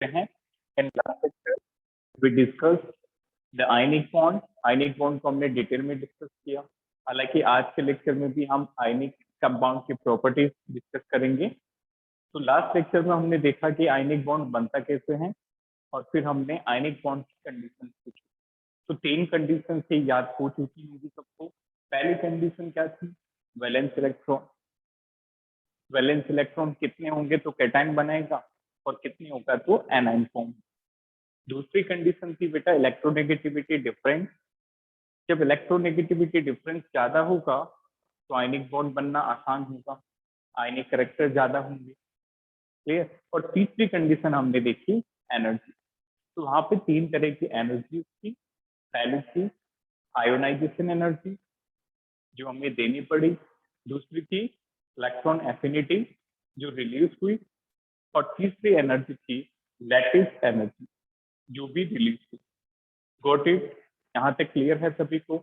हैं। In last lecture we discuss the ionic bond. Ionic bond को हमने detail में डिस्कस किया। हालांकि आज के लेक्चर में भी हम आयनिक कंपाउंड की प्रॉपर्टीज डिस्कस करेंगे। तो लास्ट लेक्चर में हमने देखा कि आयनिक बॉन्ड बनता कैसे है और फिर हमने आयनिक बॉन्ड की कंडीशन पूछी। तो 3 कंडीशन से याद हो चुकी होगी सबको। पहली कंडीशन क्या थी? Valence electron. वैलेंस इलेक्ट्रॉन कितने होंगे तो कैटायन बनाएगा और कितने होगा तो एनायन फॉर्म। दूसरी कंडीशन थी बेटा इलेक्ट्रोनेगेटिविटी डिफरेंस। जब इलेक्ट्रोनेगेटिविटी डिफरेंस ज्यादा होगा तो आयनिक बॉन्ड बनना आसान होगा, आयनिक कैरेक्टर ज्यादा होंगे। क्लियर। और तीसरी कंडीशन हमने देखी एनर्जी। तो वहां पे 3 तरह की एनर्जी थी। पहली थी आयोनाइजेशन एनर्जी जो हमें देनी पड़ी। दूसरी थी इलेक्ट्रॉन एफिनिटी जो रिलीज हुई। और तीसरी एनर्जी थी लैटिस एनर्जी जो भी रिलीज हुई। Got it? यहाँ तक क्लियर है सभी को?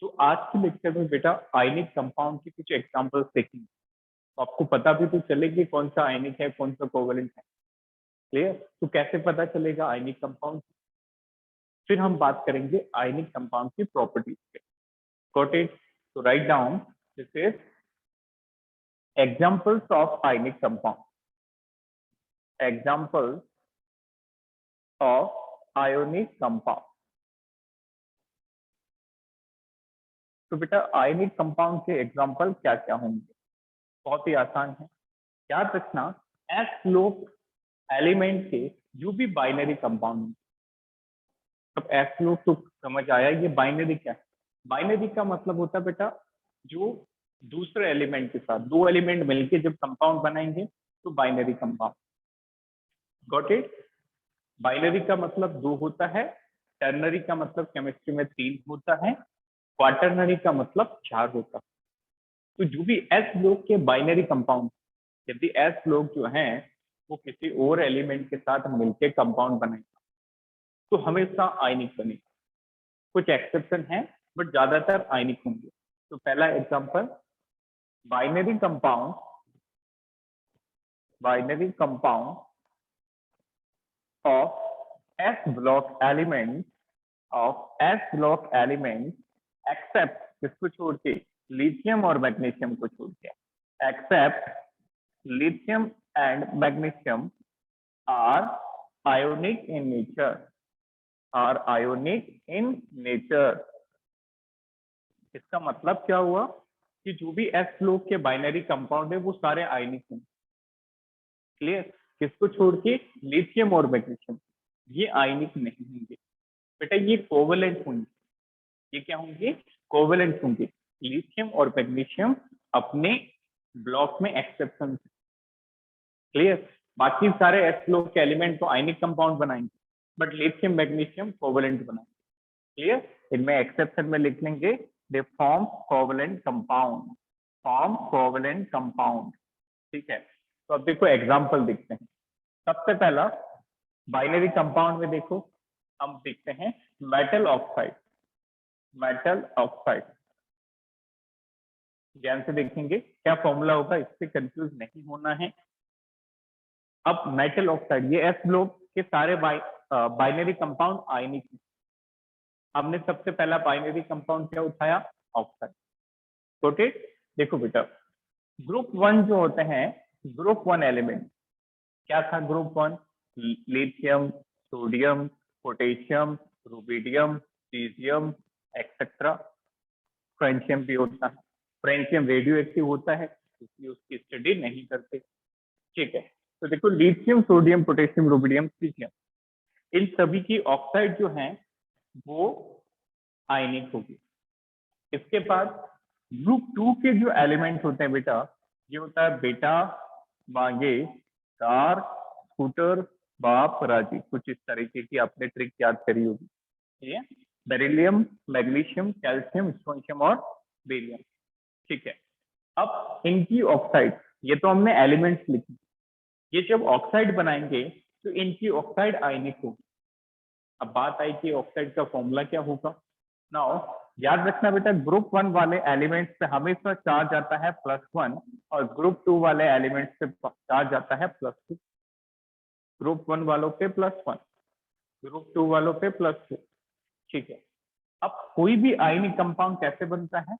तो आज के लेक्चर में बेटा आयनिक कंपाउंड की कुछ एग्जांपल्स देखेंगे तो आपको पता भी तो चलेगी कौन सा आयनिक है कौन सा कोवेलेंट है। क्लियर। तो कैसे पता चलेगा आयनिक कंपाउंड? फिर हम बात करेंगे आयनिक कंपाउंड की प्रॉपर्टीज पे। Got it? तो right down this is examples of ionic compound. Examples of ionic compound. तो बेटा आयनिक कंपाउंड के एग्जांपल क्या क्या होंगे? बहुत ही आसान है। याद रखना एस ग्रुप एलिमेंट के जो भी बाइनरी कंपाउंड। अब एस ग्रुप तो समझ आया, ये बाइनरी क्या है? बाइनरी का मतलब होता है बेटा जो दूसरे एलिमेंट के साथ, 2 एलिमेंट मिलके जब कंपाउंड बनाएंगे तो binary compound. Got it? Binary का मतलब 2 होता है, टर्नरी का मतलब केमिस्ट्री में 3 होता है, क्वाटरनरी का मतलब 4 होता है। तो जो भी एस ब्लॉक के बाइनरी कंपाउंड, यदि एस ब्लॉक जो है वो किसी और एलिमेंट के साथ मिलकर कंपाउंड बनेगा तो हमेशा आयनिक बनेगा। कुछ एक्सेप्शन है बट ज्यादातर आयनिक होंगे। तो पहला example binary compound. Binary compound of S block element, of S block element except किसको छोड़ के? लिथियम और मैग्नीशियम को छोड़ के। Except lithium and magnesium are ionic in nature, are ionic in nature। इसका मतलब क्या हुआ कि जो भी एस ब्लॉक के बाइनरी कंपाउंड है वो सारे आयनिक हैं। क्लियर। किसको छोड़ के? लिथियम और मैग्नीशियम। ये आयनिक नहीं होंगे बेटा, ये कोवेलेंट होंगे। ये क्या होंगे? कोवेलेंट होंगे। लिथियम और मैग्नीशियम अपने ब्लॉक में एक्सेप्शन। क्लियर। बाकी सारे एस ब्लॉक के एलिमेंट तो आयनिक कंपाउंड बनाएंगे बट लिथियम मैग्नीशियम कोवेलेंट बनाएंगे। क्लियर। इनमें एक्सेप्शन में लिख लेंगे they form covalent compound, form covalent compound. ठीक है। तो अब देखो एग्जांपल देखते हैं। सबसे पहला बाइनरी कंपाउंड में देखो हम देखते हैं मेटल ऑक्साइड। मेटल ऑक्साइड ध्यान से देखेंगे क्या फॉर्मूला होगा, इससे कंफ्यूज नहीं होना है। अब मेटल ऑक्साइड, ये एस ब्लॉक के सारे बाइनरी कंपाउंड आयनिक है। हमने सबसे पहला बाइनरी कंपाउंड क्या उठाया? ऑक्साइड। ओके। देखो बेटा ग्रुप 1 जो होते हैं, ग्रुप 1 एलिमेंट क्या था? Group 1 lithium, sodium, potassium, rubidium, caesium etcetera. Francium भी होता है। फ्रेंशियम रेडियो एक्टिव होता है इसलिए उसकी स्टडी नहीं करते। ठीक है। तो देखो lithium, sodium, potassium, rubidium, caesium, इन सभी की ऑक्साइड जो है वो आयनिक होगी। इसके बाद ग्रुप 2 के जो एलिमेंट होते हैं बेटा, ये होता है बेटा, मांगे, कार, स्कूटर, बाप, राजी। कुछ इस तरीके की आपने ट्रिक याद करी होगी। ठीक है। बेरिलियम, मैग्नीशियम, कैल्शियम, स्ट्रोंशियम और बेरियम। ठीक है। अब इनकी ऑक्साइड, ये तो हमने एलिमेंट्स लिखी, ये जब ऑक्साइड बनाएंगे तो इनकी ऑक्साइड आयनिक होगी। अब बात आई कि ऑक्साइड का फॉर्मूला क्या होगा। नाउ याद रखना बेटा ग्रुप 1 वाले एलिमेंट्स पे हमेशा चार्ज आता है +1 और ग्रुप 2 वाले एलिमेंट्स पे चार्ज आता है +2। ग्रुप 1 वालों पे +1, ग्रुप 2 वालों पे +2। ठीक है, अब कोई भी आयनिक कंपाउंड कैसे बनता है?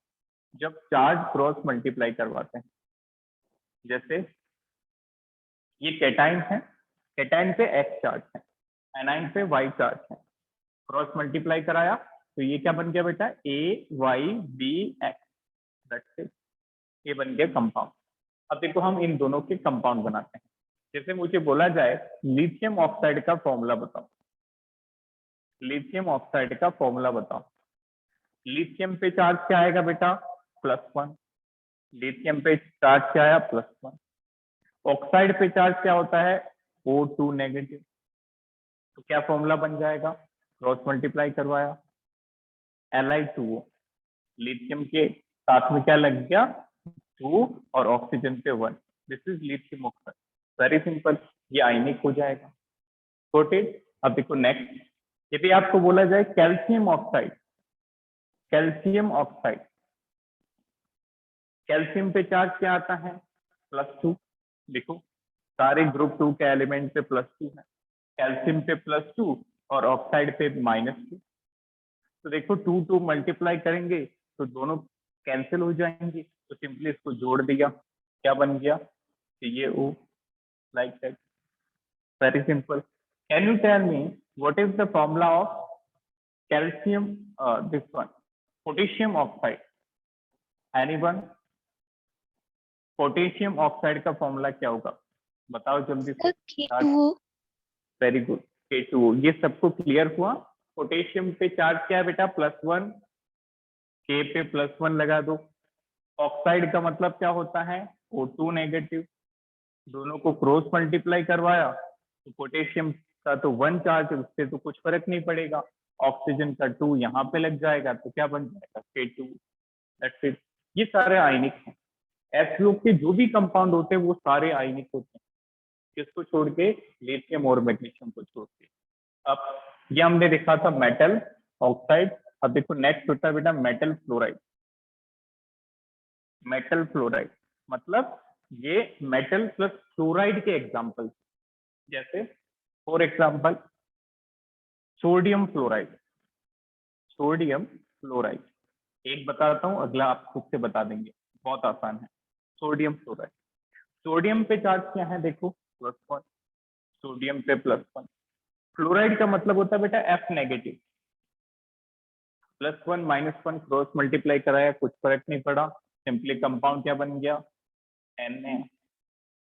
जब चार्ज क्रॉस मल्टीप्लाई करवाते हैं। जैसे ये कैटाइन है, कैटाइन पे X चार्ज है, एनाइन पे Y चार्ज है, क्रॉस मल्टीप्लाई कराया तो ये क्या बन गया बेटा? AYBX, दैट्स इट, ये बन गया कंपाउंड। अब देखो हम इन दोनों के कंपाउंड बनाते हैं। जैसे मुझे बोला जाए लिथियम ऑक्साइड का फॉर्मूला बताओ, लिथियम ऑक्साइड का फॉर्मूला बताओ। लिथियम पे चार्ज क्या आएगा बेटा? +1। लिथियम पे चार्ज क्या आया? +1। ऑक्साइड पे चार्ज क्या होता है? O2 negative. तो क्या फॉर्मूला बन जाएगा? क्रॉस मल्टीप्लाई करवाया, Li2O, लिथियम के साथ में क्या लग गया? 2 और ऑक्सीजन पे 1, this is lithium oxide. Very simple, ये आयनिक हो जाएगा। Got it? अब देखो नेक्स्ट, यदि आपको बोला जाए calcium oxide, calcium oxide, calcium पे चार्ज क्या आता है? +2। देखो सारे ग्रुप 2 के एलिमेंट पे +2 है, कैल्शियम पे +2 और ऑक्साइड पे -2। तो देखो 2 मल्टीप्लाई करेंगे तो दोनों कैंसिल हो जाएंगे, तो सिंपली इसको जोड़ दिया, क्या बन गया? CaO, like that, very simple. Can you tell me what is the formula of calcium, this one, potassium oxide? Anyone? Potassium oxide का फॉर्मूला क्या होगा? बताओ जल्दी से। K2O। Very good, K2O। ये सबको क्लियर हुआ? पोटेशियम पे चार्ज क्या है बेटा? +1, K पे +1 लगा दो। ऑक्साइड का मतलब क्या होता है? O2 negative. दोनों को क्रॉस मल्टीप्लाई करवाया तो पोटेशियम का तो 1 चार्ज, उससे तो कुछ फर्क नहीं पड़ेगा, ऑक्सीजन का 2 यहाँ पे लग जाएगा, तो क्या बन जाएगा? K2। That's it. ये सारे आयनिक हैं। एस ग्रुप के जो भी कंपाउंड होते हैं वो सारे आयनिक होते हैं, किसको छोड़ के? लिथियम और मैग्नीशियम को छोड़ के। अब ये हमने देखा था मेटल ऑक्साइड। अब देखो नेक्स्ट होता है बेटा मेटल फ्लोराइड। मेटल फ्लोराइड मतलब ये मेटल प्लस फ्लोराइड के एग्जाम्पल, जैसे for example sodium fluoride, sodium fluoride. एक बताता हूँ, अगला आप खुद से बता देंगे, बहुत आसान है। सोडियम फ्लोराइड, सोडियम पे चार्ज क्या है? देखो +1, सोडियम पे +1। फ्लोराइड का मतलब होता है बेटा F नेगेटिव। +1 -1 क्रॉस मल्टीप्लाई कराया, कुछ फर्क नहीं पड़ा, सिंपली कंपाउंड क्या बन गया? Na।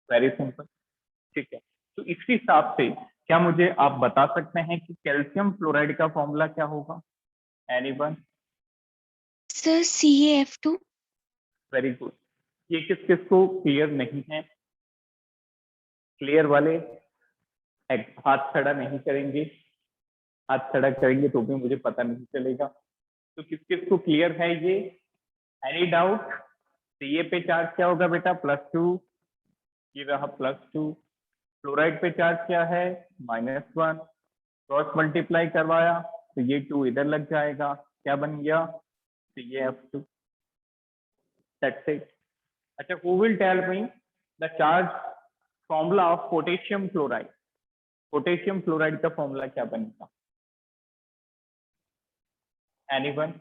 Very simple. ठीक है, तो इस हिसाब से क्या मुझे आप बता सकते हैं कि कैल्शियम फ्लोराइड का फॉर्मूला क्या होगा? Anyone? Sir CaF2। Very good. ये किस किस को क्लियर नहीं है? क्लियर वाले हाथ खड़ा नहीं करेंगे, हाथ खड़ा करेंगे तो भी मुझे पता नहीं चलेगा। तो किस किस को क्लियर है ये? Any doubt? Ca पे चार्ज क्या होगा बेटा? +2, ये रहा +2। फ्लोराइड पे चार्ज क्या है? -1। क्रॉस मल्टीप्लाई करवाया तो ये 2 इधर लग जाएगा, क्या बन गया? CaF2। That's it. अच्छा, who will tell me the charge formula of potassium chloride? Potassium fluoride का फॉर्मूला क्या बनेगा? एनीवन?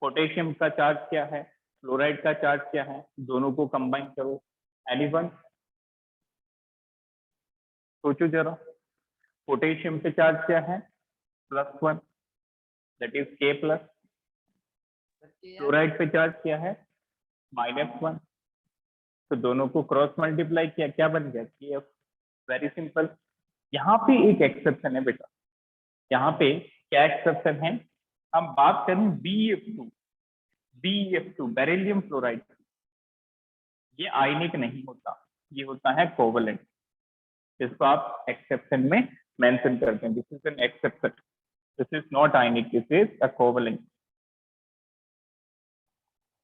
पोटेशियम का चार्ज क्या है? फ्लोराइड का चार्ज क्या है? दोनों को कंबाइन करो। एनीवन? सोचो जरा, पोटेशियम पे चार्ज क्या है? +1, दैट इज K+। फ्लोराइड पे चार्ज क्या है? -1। तो दोनों को क्रॉस मल्टीप्लाई किया, क्या बन गया? KF। Very simple. यहाँ पे एक एक्सेप्शन है बेटा, यहाँ पे क्या एक्सेप्शन है? हम बात करें BF2, BF2 बेरिलियम फ्लोराइड, ये आयनिक नहीं होता, ये होता है कोवलेंट। इसको आप एक्सेप्शन में मेंशन करते हैं, this is an exception, this is not ionic, this is a covalent,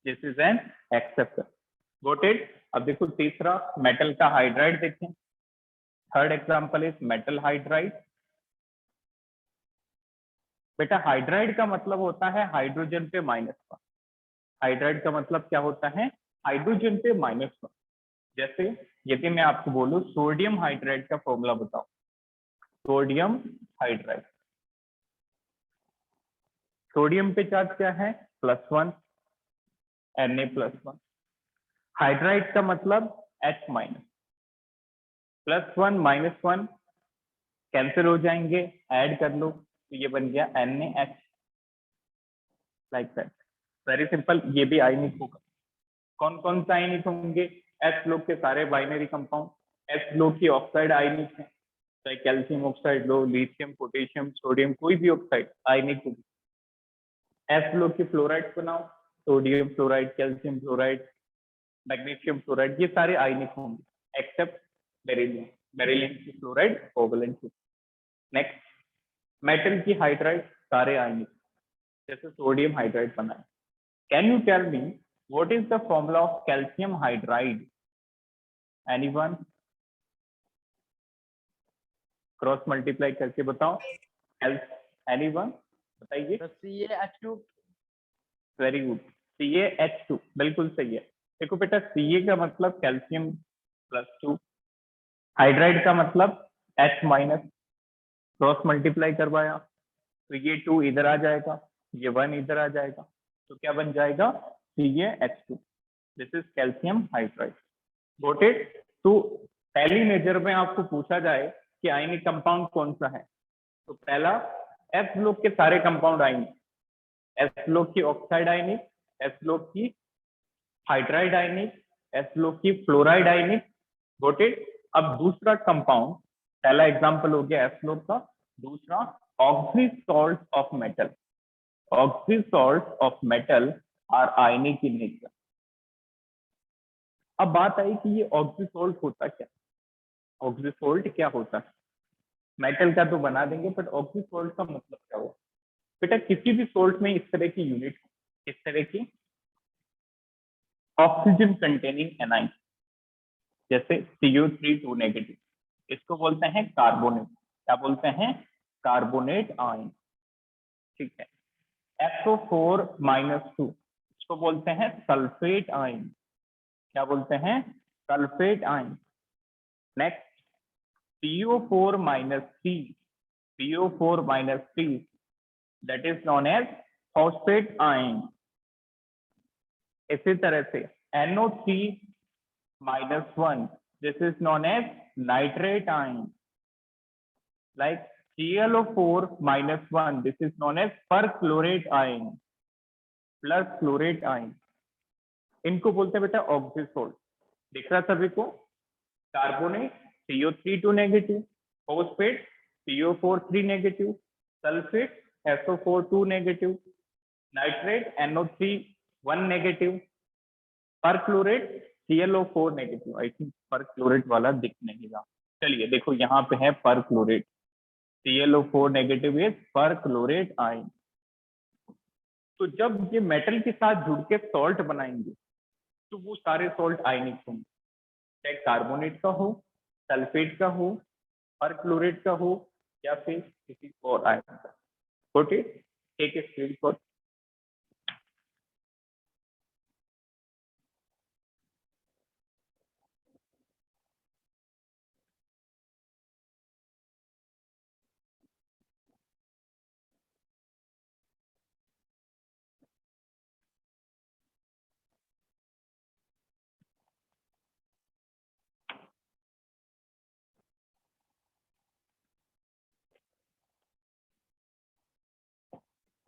this is an exception. Got it? अब देखो तीसरा मेटल का हाइड्राइड देखें। Third example is metal hydride. बेटा हाइड्राइड का मतलब होता है हाइड्रोजन पे -1। हाइड्राइड का मतलब क्या होता है? हाइड्रोजन पे -1। जैसे यदि मैं आपको बोलूं सोडियम हाइड्राइड का फॉर्मूला बताओ, सोडियम हाइड्राइड। सोडियम पे चार्ज क्या है, +1, Na+1। हाइड्राइड का मतलब H-, +1 -1 कैंसिल हो जाएंगे, ऐड कर लो तो ये बन गया NaH, like that. Very simple, ये भी आयनिक होगा। कौन कौन सा आयनिक होंगे, H लोग के सारे बाइनरी कंपाउंड, H लोग की ऑक्साइड आयनिक है, चाहे कैल्शियम ऑक्साइड लो, लिथियम, पोटेशियम, सोडियम, कोई भी ऑक्साइड आयनिक होगी। S लोग की फ्लोराइड बनाओ, sodium fluoride, calcium fluoride, magnesium fluoride, ये सारे आयनिक होंगे एक्सेप्ट बेरिलियम। बेरिलियम की फ्लोराइड कोवैलेंट होगी। नेक्स्ट, मेटल की हाइड्राइड सारे आयनिक, जैसे सोडियम हाइड्राइड बना है। Can you tell me what is the formula of calcium hydride, anyone? Cross multiply करके बताओ, एनीवन बताइए। CaH2। वेरी गुड, CaH2 बिल्कुल सही है। देखो बेटा, Ca का मतलब कैल्शियम +2, हाइड्राइड का मतलब H-, क्रॉस मल्टीप्लाई करवाया तो ये 2 इधर आ जाएगा, ये 1 इधर आ जाएगा, तो क्या बन जाएगा, CaH2। This is calcium hydride. Got it? तो पहली मेजर में आपको पूछा जाए कि आयनिक कंपाउंड कौन सा है, तो पहला F लोग के सारे कंपाउंड आयनिक, S लोग की ऑक्साइड आयनिक, S लोग की हाइड्राइड आयनिक, S लोग की फ्लोराइड आयनिक। Got it? अब दूसरा कंपाउंड, पहला एग्जांपल हो गया S लोग का, दूसरा oxy salt of metal. Oxy salt of metal are ionic in nature. अब बात आई कि ये ऑक्सी सॉल्ट होता क्या, ऑक्सी सॉल्ट क्या होता है? मेटल का तो बना देंगे, बट ऑक्सी सॉल्ट का मतलब क्या हुआ? बेटा, किसी भी सॉल्ट में इस तरह की यूनिट, इस तरह की ऑक्सीजन कंटेनिंग एनाइन, जैसे CO3 नेगेटिव, इसको बोलते हैं कार्बोनेट। क्या बोलते हैं? Carbonate ion. ठीक है। SO4-2, इसको बोलते हैं सल्फेट आयन। क्या बोलते हैं? Sulphate ion. Next, PO4-3, PO4-3, that is known as phosphate ion. इसी तरह से NO3-1, this is known as nitrate ion. Like ClO4-1, this is known as perchlorate ion, plus chlorate ion. इनको बोलते हैं बेटा ऑक्सी सॉल्ट। दिख रहा सभी को? Carbonate CO3 negative, phosphate CO4 negative, sulphate SO4 negative, nitrate NO3 negative, perchlorate ClO4 negative. I think perchlorate वाला दिख नहीं रहा। चलिए देखो, यहाँ पे है perchlorate, ClO4 negative is perchlorate ion. तो जब ये मेटल के साथ जुड़ के सॉल्ट बनाएंगे तो वो सारे सॉल्ट आयनिक होंगे, चाहे कार्बोनेट का हो, सल्फेट का हो, परक्लोरेट का हो, या फिर किसी और आयन का। Okay, take a screenshot.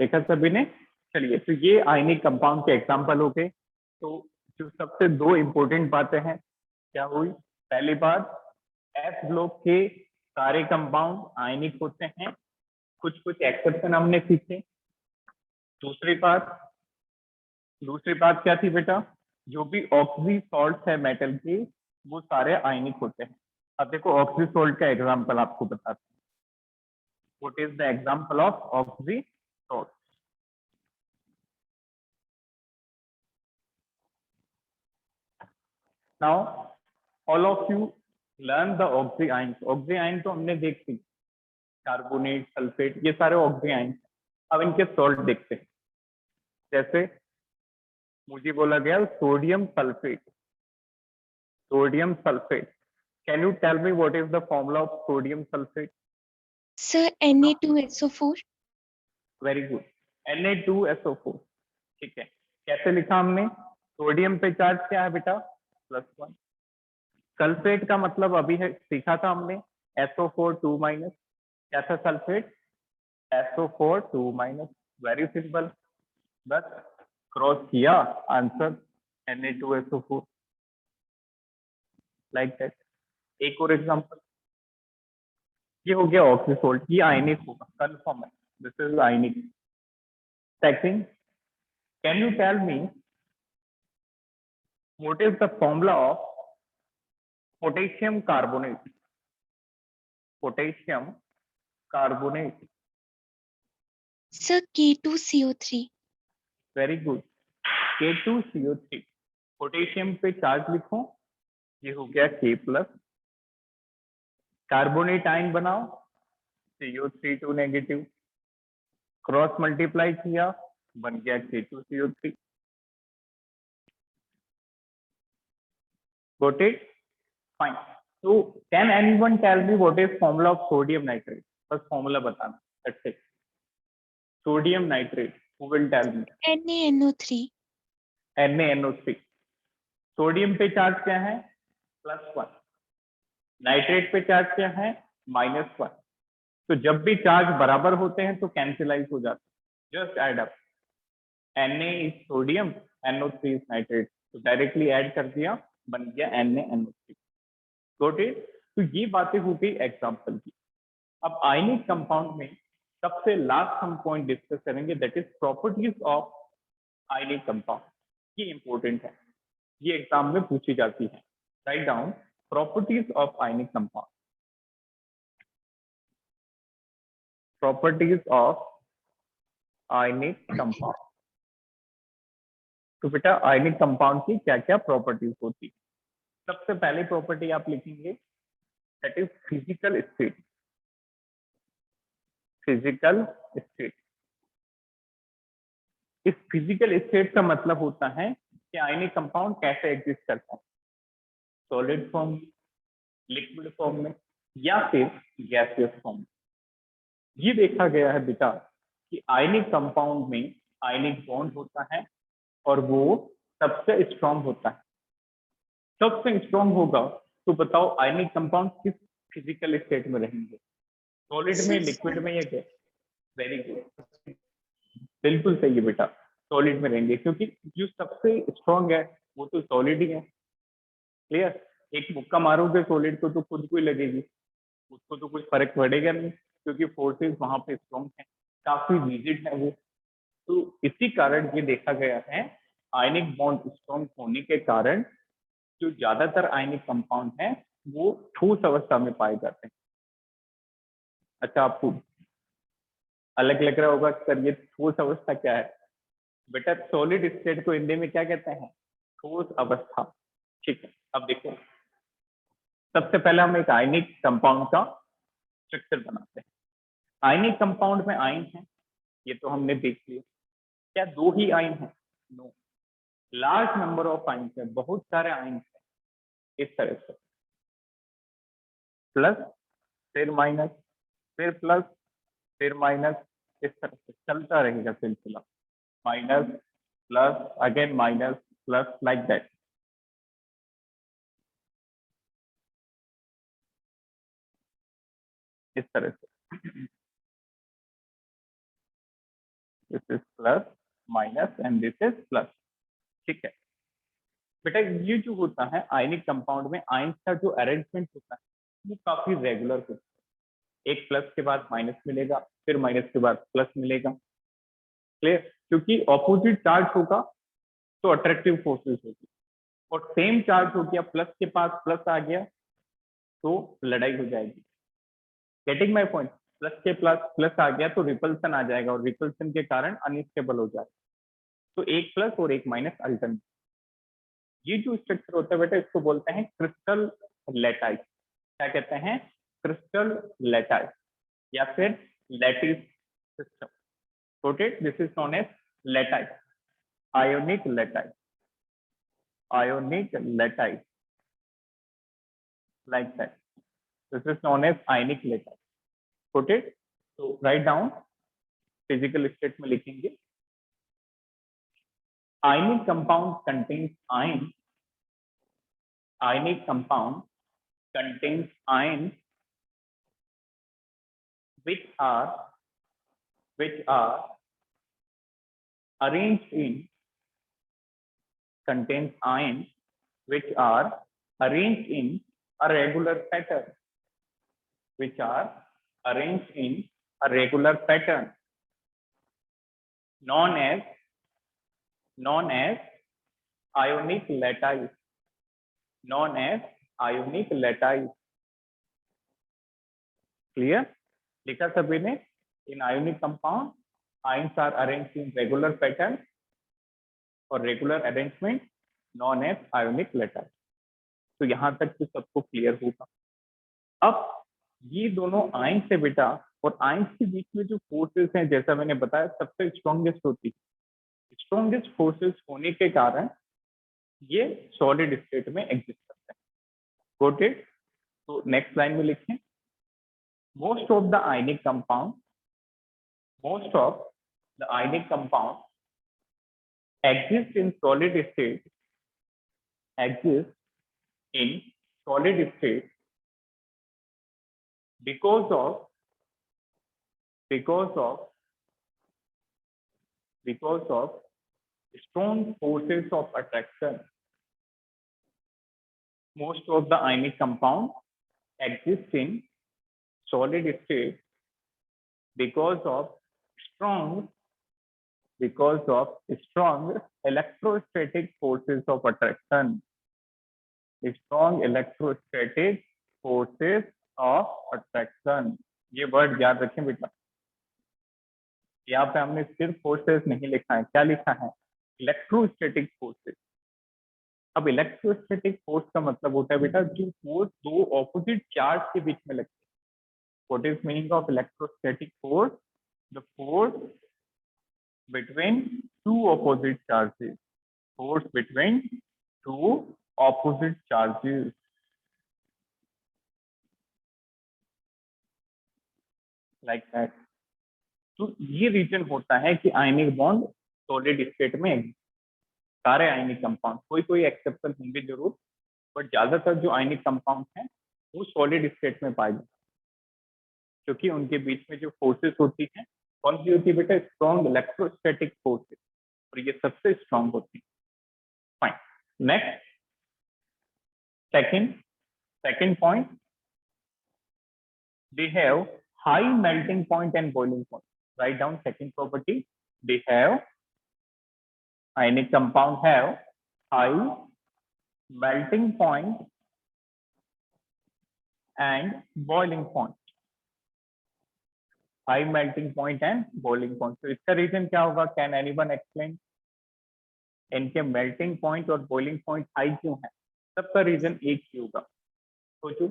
देखा सभी ने? चलिए, तो ये आयनिक कंपाउंड के एग्जांपल हो गए। तो जो सबसे दो इंपॉर्टेंट बातें हैं, क्या हुई? पहली बात, एफ ब्लॉक के सारे कंपाउंड आयनिक होते हैं, कुछ कुछ एक्सेप्शन हमने सीखे। दूसरी बात क्या थी बेटा? जो भी ऑक्सी सॉल्ट है मेटल के, वो सारे आयनिक होते हैं। अब देखो, ऑक्सी सॉल्ट का एग्जांपल आपको बताते हैं। What is the example of oxy salt? Now all of you learn the oxy ions. Oxy ion तो हमने देख ली, कार्बोनेट, सल्फेट, ये सारे ऑक्सी आयन। अब इनके सॉल्ट देखते हैं। जैसे मुझे बोला गया sodium sulphate, sodium sulphate. Can you tell me what is the formula of sodium sulphate? Sir, Na2SO4. Very good, Na2SO4। ठीक है, कैसे लिखा हमने? सोडियम पे चार्ज क्या है बेटा? +1। सल्फेट का मतलब अभी है सीखा था हमने, SO4 2-। क्या था सल्फेट? SO4 2-। वेरी सिंपल, बस क्रॉस किया, आंसर Na2SO4, लाइक दैट। एक और एग्जांपल, ये हो गया ऑक्सीसोल्ट, ये आयनिक होगा, कंफर्म है, this is ionic. Second, can you tell me what is the formula of potassium carbonate? Potassium carbonate, Sir, K2CO3. Very good, K2CO3। Potassium पे चार्ज लिखो, ये हो गया K+, कार्बोनेट आयन बनाओ, CO3 नेगेटिव, क्रॉस मल्टीप्लाई किया, बन गया K2CO3। Got it? Fine. So can anyone tell me what is formula of sodium nitrate? बस फॉर्मूला बताना, that's it. Sodium nitrate, who will tell me? NaNO3. NaNO3। Sodium पे charge क्या है? +1। Nitrate पे charge क्या है? -1। तो जब भी चार्ज बराबर होते हैं तो कैंसिलाइज हो जाते हैं, just add up. Na is sodium, NO3 is nitrate, तो डायरेक्टली ऐड कर दिया, बन गया NaNO3। Got it? तो ये बातें हो गई एग्जांपल की। अब आयनिक कंपाउंड में सबसे लास्ट हम पॉइंट डिस्कस करेंगे, that is properties of ionic compound. ये इंपॉर्टेंट है, ये एग्जाम में पूछी जाती है। Write down properties of ionic compound. Properties of ionic compound. तो बेटा आयनिक कंपाउंड की क्या क्या प्रॉपर्टीज होती है? सबसे पहली प्रॉपर्टी आप लिखेंगे, that is physical state. Physical state, इस फिजिकल स्टेट का मतलब होता है कि आयनिक कंपाउंड कैसे एग्जिस्ट करता है, सॉलिड फॉर्म में, लिक्विड फॉर्म में, या फिर गैसियस फॉर्म में। ये देखा गया है बेटा कि आयनिक कंपाउंड में आयनिक बॉन्ड होता है और वो सबसे स्ट्रॉन्ग होता है। सबसे स्ट्रॉन्ग होगा तो बताओ आयनिक कंपाउंड किस फिजिकल स्टेट में रहेंगे? सॉलिड में, Sir, लिक्विड में, solid. या गैस? वेरी गुड, बिल्कुल सही है बेटा, सॉलिड में रहेंगे, क्योंकि जो सबसे स्ट्रॉन्ग है वो तो सॉलिड ही है। क्लियर? एक मुक्का मारोगे सॉलिड को तो खुद को ही लगेगी, उसको तो कुछ फर्क पड़ेगा नहीं, क्योंकि फोर्सेस वहां पे स्ट्रॉन्ग है, काफी रिजिड है वो। तो इसी कारण ये देखा गया है, आयनिक बॉन्ड स्ट्रॉन्ग होने के कारण जो ज्यादातर आयनिक कंपाउंड है वो ठोस अवस्था में पाए जाते हैं। अच्छा, आपको अलग लग रहा होगा सर ये ठोस अवस्था क्या है? बेटा सॉलिड स्टेट को हिंदी में क्या कहते हैं? ठोस अवस्था। ठीक है, अब देखो, सबसे पहले हम एक आयनिक कंपाउंड का स्ट्रक्चर बनाते हैं। आयनिक कंपाउंड में आयन है, ये तो हमने देख लिया। क्या दो ही आयन है? No, large number of ion है, बहुत सारे आयन है। इस तरह से प्लस, फिर माइनस, फिर प्लस, फिर माइनस, इस तरह से चलता रहेगा सिलसिला, minus plus again minus plus, like that. इस तरह से this is plus minus and this is plus. ठीक है बेटा, ये जो होता है आयनिक कंपाउंड में आयन का जो अरेंजमेंट होता है वो काफी रेगुलर होता है। एक प्लस के बाद माइनस मिलेगा, फिर माइनस के बाद प्लस मिलेगा। क्लियर? क्योंकि ऑपोजिट चार्ज होगा तो अट्रैक्टिव फोर्सेस होगी, और सेम चार्ज हो गया, प्लस के पास प्लस आ गया तो लड़ाई हो जाएगी। Getting my point? प्लस के प्लस प्लस आ गया तो रिपल्सन आ जाएगा, और रिपल्सन के कारण अनस्टेबल हो जाएगा। तो एक प्लस और एक माइनस अल्टरनेट। ये जो स्ट्रक्चर होता है बेटा, इसको बोलते हैं क्रिस्टल लेटाइस। क्या कहते हैं? क्रिस्टल लेटाइस, या फिर lattice system. Noted, this is known as lattice, ionic lattice, ionic lattice, like that. This is known as ionic lattice. Put it. So write down. Physical state में लिखेंगे. Ionic compound contains ions. Ionic compound contains ions which are arranged in contains ions which are arranged in a regular pattern, which are arranged in a regular pattern, known as ionic lattice, known as ionic lattice. Clear? लिखा सभी ने? In ionic compound, ions are arranged in regular pattern or regular arrangement known as ionic lattice. तो यहां तक तो सबको clear होगा. अब ये दोनों आयन से बेटा और आयंस के बीच में जो फोर्सेस हैं, जैसा मैंने बताया, सबसे स्ट्रॉन्गेस्ट होती है. स्ट्रॉन्गेस्ट फोर्सेस होने के कारण ये सॉलिड स्टेट में एग्जिस्ट करते हैं. Got it? तो नेक्स्ट लाइन में लिखें. Most of the ionic compound exist in solid state, because of strong forces of attraction. Most of the ionic compound exist in solid state because of strong electrostatic forces of attraction. Strong electrostatic forces of attraction. ये word याद रखें बेटा. यहाँ पे हमने सिर्फ forces नहीं लिखा है, क्या लिखा है? Electrostatic forces. अब इलेक्ट्रोस्टैटिक फोर्स का मतलब होता है बेटा जो फोर्स दो ऑपोजिट चार्ज के बीच में लगते हैं. What is meaning of electrostatic force? The force between two opposite charges. Force between two opposite charges. Like that. तो ये रीजन होता है कि आयनिक बॉन्ड सॉलिड स्टेट में एग्जिस्ट. सारे आयनिक कंपाउंड, कोई एक्सेप्शन होंगे जरूर, बट ज्यादातर जो आयनिक कंपाउंड हैं वो सॉलिड स्टेट में पाए जाते हैं, क्योंकि उनके बीच में जो फोर्सेस होती हैं, कौन सी होती है बेटा? स्ट्रॉन्ग इलेक्ट्रोस्टैटिक फोर्सेस, और ये सबसे स्ट्रॉन्ग होती है. Fine. Next, second point, they have high melting point and boiling point. Write down second property. They have, ionic compound have high melting point and boiling point. High melting point and boiling point. तो इसका reason क्या होगा? Can anyone explain? इनके melting point और boiling point high क्यों है? सबका reason एक ही होगा. सोचो.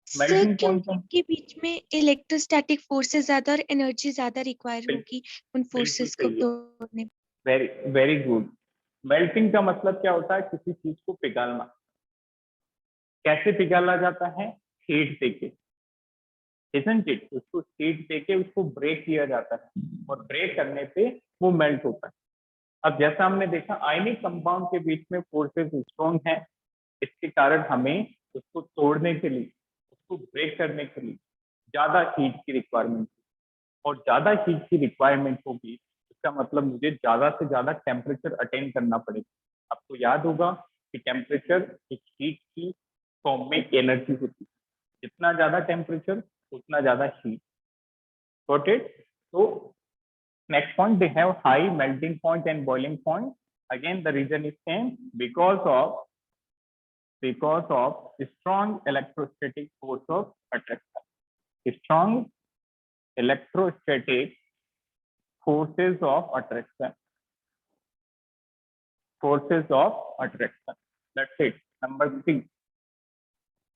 सर क्योंकि इनके बीच में इलेक्ट्रोस्टैटिक फोर्सेस ज्यादा और एनर्जी ज्यादा रिक्वायर होगी उन फोर्सेस को तोड़ने. Very good. मेल्टिंग का मतलब क्या होता है? किसी चीज को पिघलना. कैसे पिघला जाता है? हीट देके. Isn't it? उसको हीट देके उसको ब्रेक किया जाता है, और ब्रेक करने पे वो मेल्ट होता है. अब जैसा हमने देखा आयनिक कंपाउंड के बीच में फोर्सेस स्ट्रॉन्ग है, इसके कारण हमें उसको तोड़ने के लिए, उसको ब्रेक करने के लिए ज्यादा हीट की रिक्वायरमेंट, और ज्यादा हीट की रिक्वायरमेंट होगी, इसका मतलब मुझे ज्यादा से ज्यादा टेम्परेचर अटेन करना पड़ेगा. आपको याद होगा कि टेम्परेचर एक हीट की फॉर्म में एनर्जी होती है. जितना ज्यादा टेम्परेचर उतना ज्यादा हीट. Got it? तो next point, they have high melting point and boiling point. Again the reason is same, because of strong electrostatic force of attraction. Strong electrostatic forces of attraction. That's it.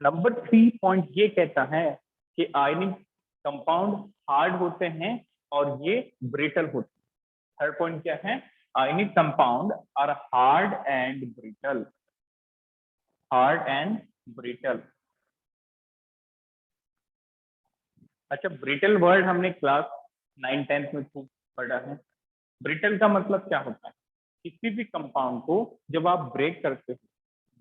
Number 3 point ये कहता है कि ionic compound hard होते हैं और ये brittle होते हैं. थर्ड पॉइंट क्या है? Ionic compound are hard and brittle. अच्छा, ब्रिटल वर्ड हमने क्लास 9-10 में खूब पढ़ा है। ब्रिटल का मतलब क्या होता है? किसी भी कंपाउंड को जब आप ब्रेक करते हो,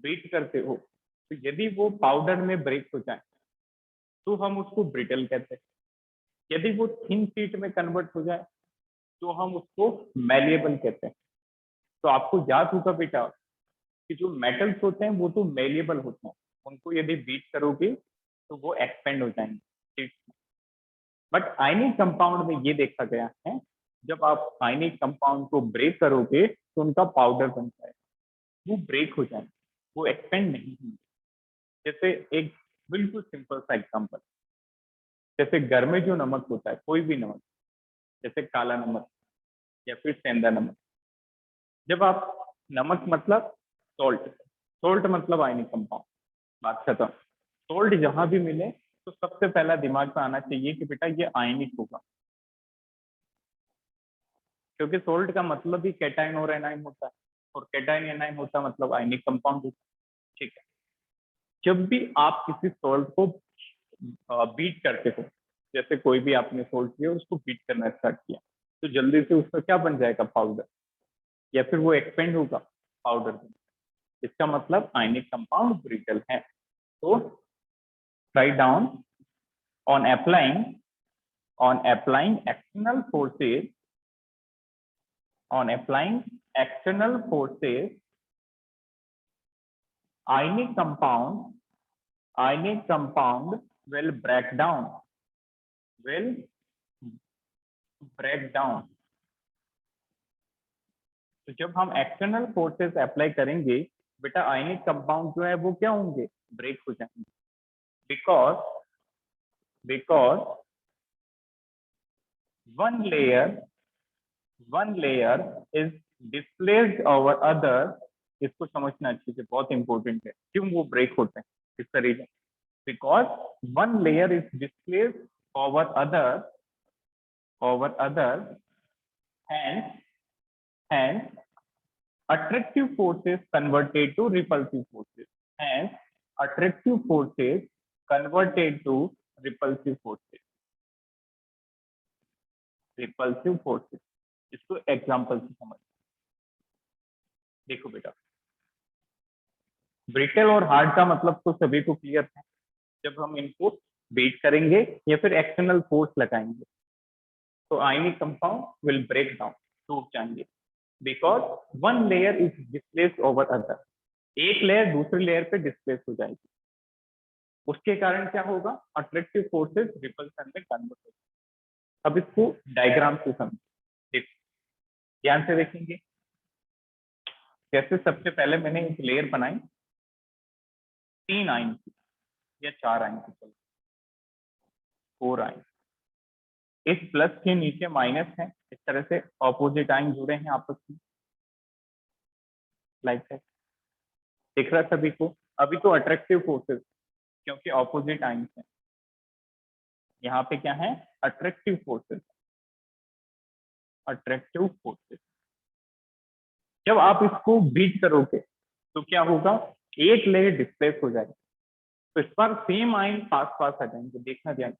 बीट करते हो, तो यदि वो पाउडर में ब्रेक हो जाए तो हम उसको ब्रिटल कहते हैं। यदि वो थिन शीट में कन्वर्ट हो जाए तो हम उसको मेलिएबल कहते हैं। तो आपको याद होगा बेटा कि जो मेटल्स होते हैं वो तो मेलिएबल होते हैं, उनको यदि बीट करोगे तो वो एक्सपेंड हो जाएंगे, ठीक। बट आयनिक कंपाउंड में ये देखा गया है, जब आप आयनिक कंपाउंड को ब्रेक करोगे तो उनका पाउडर बन जाएगा, वो ब्रेक हो जाएंगे, वो एक्सपेंड नहीं होंगे। जैसे एक बिल्कुल सिंपल सा एग्जांपल, जैसे घर में जो नमक होता है, कोई भी नमक, जैसे काला नमक या फिर सेंधा नमक, जब आप नमक मतलब सॉल्ट, सॉल्ट मतलब आयनिक कंपाउंड, बात खत्म। सॉल्ट जहां भी मिले तो सबसे पहला दिमाग में आना चाहिए कि बेटा ये आयनिक होगा, क्योंकि सोल्ट का मतलब ही कैटायन और एनायन होता है, और कैटायन एनायन होता मतलब आयनिक कंपाउंड होता है, ठीक है। जब भी आप किसी सोल्ट को बीट करते हो, जैसे कोई भी आपने सोल्ट लिया उसको बीट करना स्टार्ट किया, तो जल्दी से उसका क्या बन जाएगा? पाउडर, या फिर वो एक्सपेंड होगा पाउडर में। इसका मतलब आयनिक कंपाउंड ब्रिटल है। तो right down, on applying, on applying external forces, on applying external forces, ionic compound will break down, will break down। तो जब हम एक्सटर्नल फोर्सेस अप्लाई करेंगे बेटा, आयनिक कंपाउंड जो है वो क्या होंगे? ब्रेक हो जाएंगे। Because because one layer one layer is displaced over other। इसको समझना अच्छे से, बहुत इंपॉर्टेंट है। क्यों वो ब्रेक होते हैं? इसका reason, because one layer is displaced over other, hence attractive forces converted to repulsive forces, hence attractive forces converted to repulsive forces, repulsive forces। इसको एग्जांपल से समझ, देखो बेटा, ब्रिटल और हार्ड का मतलब तो सभी को क्लियर है। जब हम इनको बीट करेंगे या फिर एक्सटर्नल फोर्स लगाएंगे तो ionic compound will break down, टूट जाएंगे। Because one layer is displaced over other, एक लेयर दूसरी लेयर पे डिस्प्लेस हो जाएगी, उसके कारण क्या होगा? अट्रैक्टिव फोर्सेस रिपल्सन में कन्वर्ट हो जाएगी। अब इसको डायग्राम से समझ, ध्यान से देखेंगे। जैसे सबसे पहले मैंने एक लेयर बनाई 3 आयन की या 4 आयन की, चलो 4 आयन, इस प्लस के नीचे माइनस है, इस तरह से ऑपोजिट आयन जुड़े हैं आपस में, लाइक दैट। दिख रहा सभी को? अभी तो अट्रैक्टिव फोर्सेस, क्योंकि ऑपोजिट आयन है। यहाँ पे क्या है? Attractive forces, attractive forces. जब आप इसको बीट करोगे तो क्या होगा? एक लेयर डिस्प्लेस हो जाएगी, तो इस बार सेम आयन पास पास आ जाएंगे, देखना ध्यान।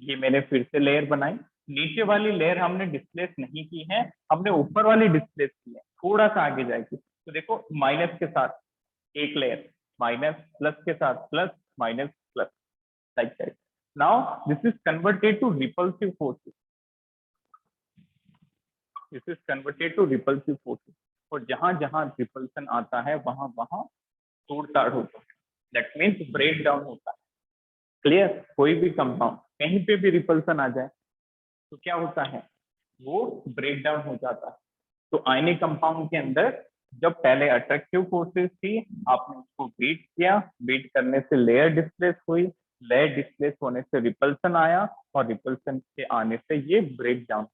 ये मैंने फिर से लेयर बनाई, नीचे वाली लेयर हमने डिस्प्लेस नहीं की है, हमने ऊपर वाली डिस्प्लेस की है, थोड़ा सा आगे जाएगी। तो देखो माइनस के साथ एक लेयर, माइनस प्लस के साथ plus, minus plus, like that. Now this is converted to repulsive forces, this is converted to repulsive forces. और जहां जहां रिपल्सन आता है वहां वहां तोड़ताड़ होता है, दैट मीन्स ब्रेक डाउन होता है। क्लियर? कोई भी कंपाउंड कहीं पे भी रिपल्सन आ जाए तो क्या होता है? वो ब्रेक डाउन हो जाता है। तो आयनिक कंपाउंड के अंदर जब पहले अट्रैक्टिव फोर्सेस थी, आपने उसको बीट किया, बीट करने से लेयर डिस्प्लेस हुई, लेयर डिस्प्लेस होने से रिपल्सन आया, और रिपल्सन के आने से ये ब्रेक डाउन,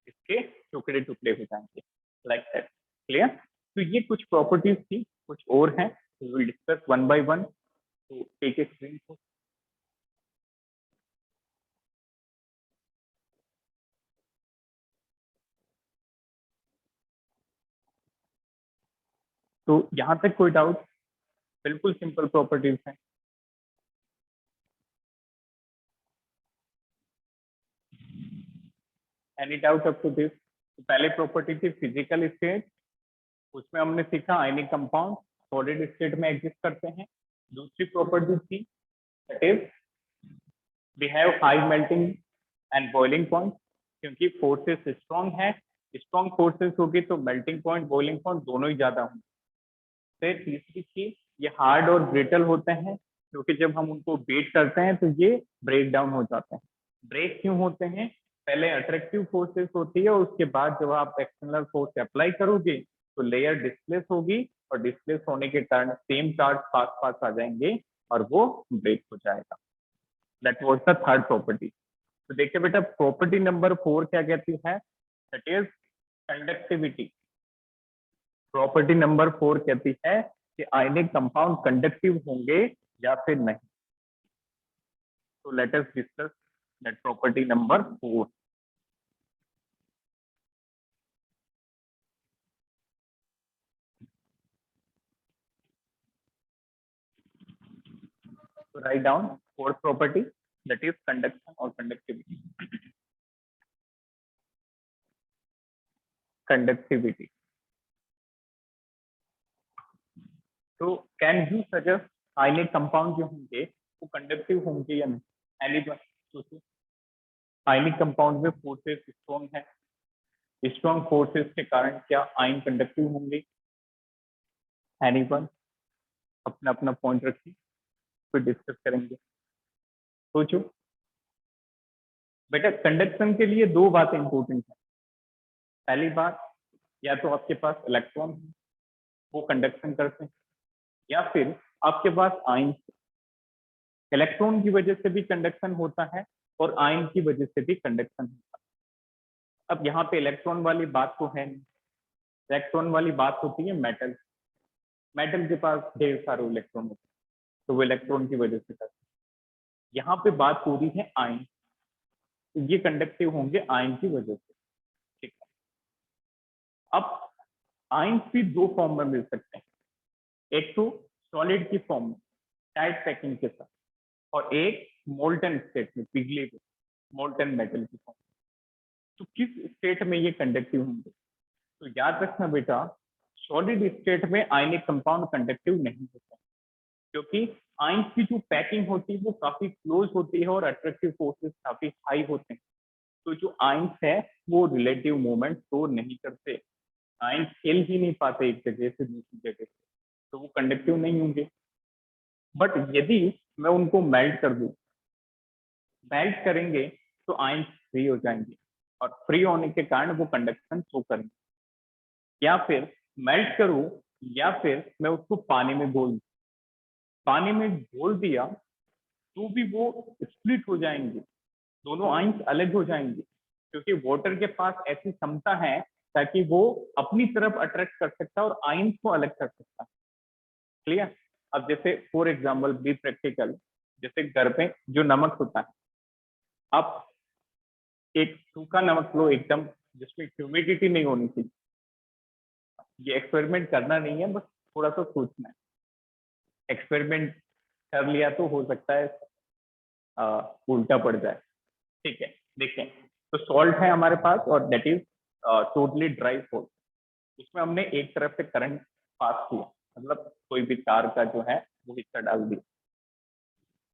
इसके टुकड़े टुकड़े हो जाएंगे, लाइक दैट। क्लियर? तो ये कुछ प्रॉपर्टीज थी, कुछ और हैं, will discuss one by one. तो टेक ए स्क्रीन। तो यहाँ तक कोई डाउट? बिल्कुल सिंपल प्रॉपर्टीज हैं। Any doubt up to this? तो पहले प्रॉपर्टी थी फिजिकल स्टेट, उसमें हमने सीखा आयनिक कंपाउंड सॉलिड स्टेट में एग्जिस्ट करते हैं। दूसरी प्रॉपर्टी थी that is we have high melting and boiling point, क्योंकि फोर्सेस स्ट्रॉन्ग है, स्ट्रॉन्ग फोर्सेस होगी तो मेल्टिंग पॉइंट बॉइलिंग पॉइंट दोनों ही ज्यादा होंगे। फिर तीसरी चीज ये हार्ड और ब्रिटल होते हैं, क्योंकि जब हम उनको बीट करते हैं तो ये ब्रेक डाउन हो जाते हैं। ब्रेक क्यों होते हैं? पहले अट्रैक्टिव फोर्सेस होती है और उसके बाद जब आप एक्सटर्नल फोर्स अप्लाई करोगे तो लेयर डिस्प्लेस होगी और डिस्प्लेस होने के कारण सेम चार्ज पास पास आ जाएंगे और वो ब्रेक हो जाएगा। That was the third property. तो देखिए बेटा प्रॉपर्टी नंबर 4 क्या कहती है? That is conductivity. Property number 4 कहती है कि आयनिक कंपाउंड कंडक्टिव होंगे या फिर नहीं। तो let us discuss that property number 4। तो right down fourth property that is conduction और कंडक्टिविटी। कंडक्टिविटी। तो can you suggest ionic compound जो होंगे वो कंडक्टिव होंगे या नहीं? एनीवन सोचिए। आयनिक कंपाउंड में फोर्सेस स्ट्रॉन्ग है, स्ट्रॉन्ग फोर्सेस के कारण क्या आयन कंडक्टिव होंगे? एनीवन अपना अपना पॉइंट रखिए, फिर डिस्कस करेंगे। सोचो बेटा, कंडक्शन के लिए दो बातें इंपॉर्टेंट है। पहली बात, या तो आपके पास इलेक्ट्रॉन है वो कंडक्शन करते हैं, या फिर आपके पास आयन। इलेक्ट्रॉन की वजह से भी कंडक्शन होता है और आयन की वजह से भी कंडक्शन होता है। अब यहाँ पे इलेक्ट्रॉन वाली बात तो है नहीं, इलेक्ट्रॉन वाली बात होती है मेटल। मेटल के पास ढेर सारे इलेक्ट्रॉन होते हैं तो वो इलेक्ट्रॉन की वजह से करते हैं। यहाँ पे बात हो रही है आयन, तो ये कंडक्टिव होंगे आयन की वजह से। ठीक है, अब आयन भी दो फॉर्म में मिल सकते हैं, एक तो सॉलिड की फॉर्म में टाइट पैकिंग के साथ, और एक मोल्टन स्टेट में पिघले हुए मोल्टन मेटल की फॉर्म। तो किस स्टेट में ये कंडक्टिव होंगे? तो याद रखना बेटा, सॉलिड स्टेट में आयनिक कंपाउंड कंडक्टिव नहीं होता, क्योंकि आयन की जो पैकिंग होती है वो काफी क्लोज होती है और अट्रैक्टिव फोर्सेस काफी हाई होते हैं। तो जो आयंस है वो रिलेटिव मोमेंट स्टोर नहीं करते, आयंस हिल ही नहीं पाते एक जगह से दूसरी जगह से, तो वो कंडक्टिव नहीं होंगे। बट यदि मैं उनको मेल्ट कर दूं, मेल्ट करेंगे तो आयंस फ्री हो जाएंगे और फ्री होने के कारण वो कंडक्शन शो करेंगे। या फिर मेल्ट करूं या फिर मैं उसको पानी में घोल दूं, पानी में घोल दिया तो भी वो स्प्लिट हो जाएंगे, दोनों आयंस अलग हो जाएंगे, क्योंकि वाटर के पास ऐसी क्षमता है ताकि वो अपनी तरफ अट्रैक्ट कर सकता है और आयंस को अलग कर सकता है। क्लियर? अब जैसे फॉर एग्जांपल बी प्रैक्टिकल, जैसे घर पे जो नमक होता है, आप एक सूखा नमक लो एकदम जिसमें ह्यूमिडिटी नहीं होनी चाहिए। ये एक्सपेरिमेंट करना नहीं है, बस थोड़ा सा सोचना है। एक्सपेरिमेंट कर लिया तो हो सकता है उल्टा पड़ जाए। ठीक है, देखें तो सॉल्ट है हमारे पास और that is totally dry salt. इसमें हमने एक तरफ से करंट पास किया, मतलब कोई भी तार का जो है वो हिस्सा डाल दिया,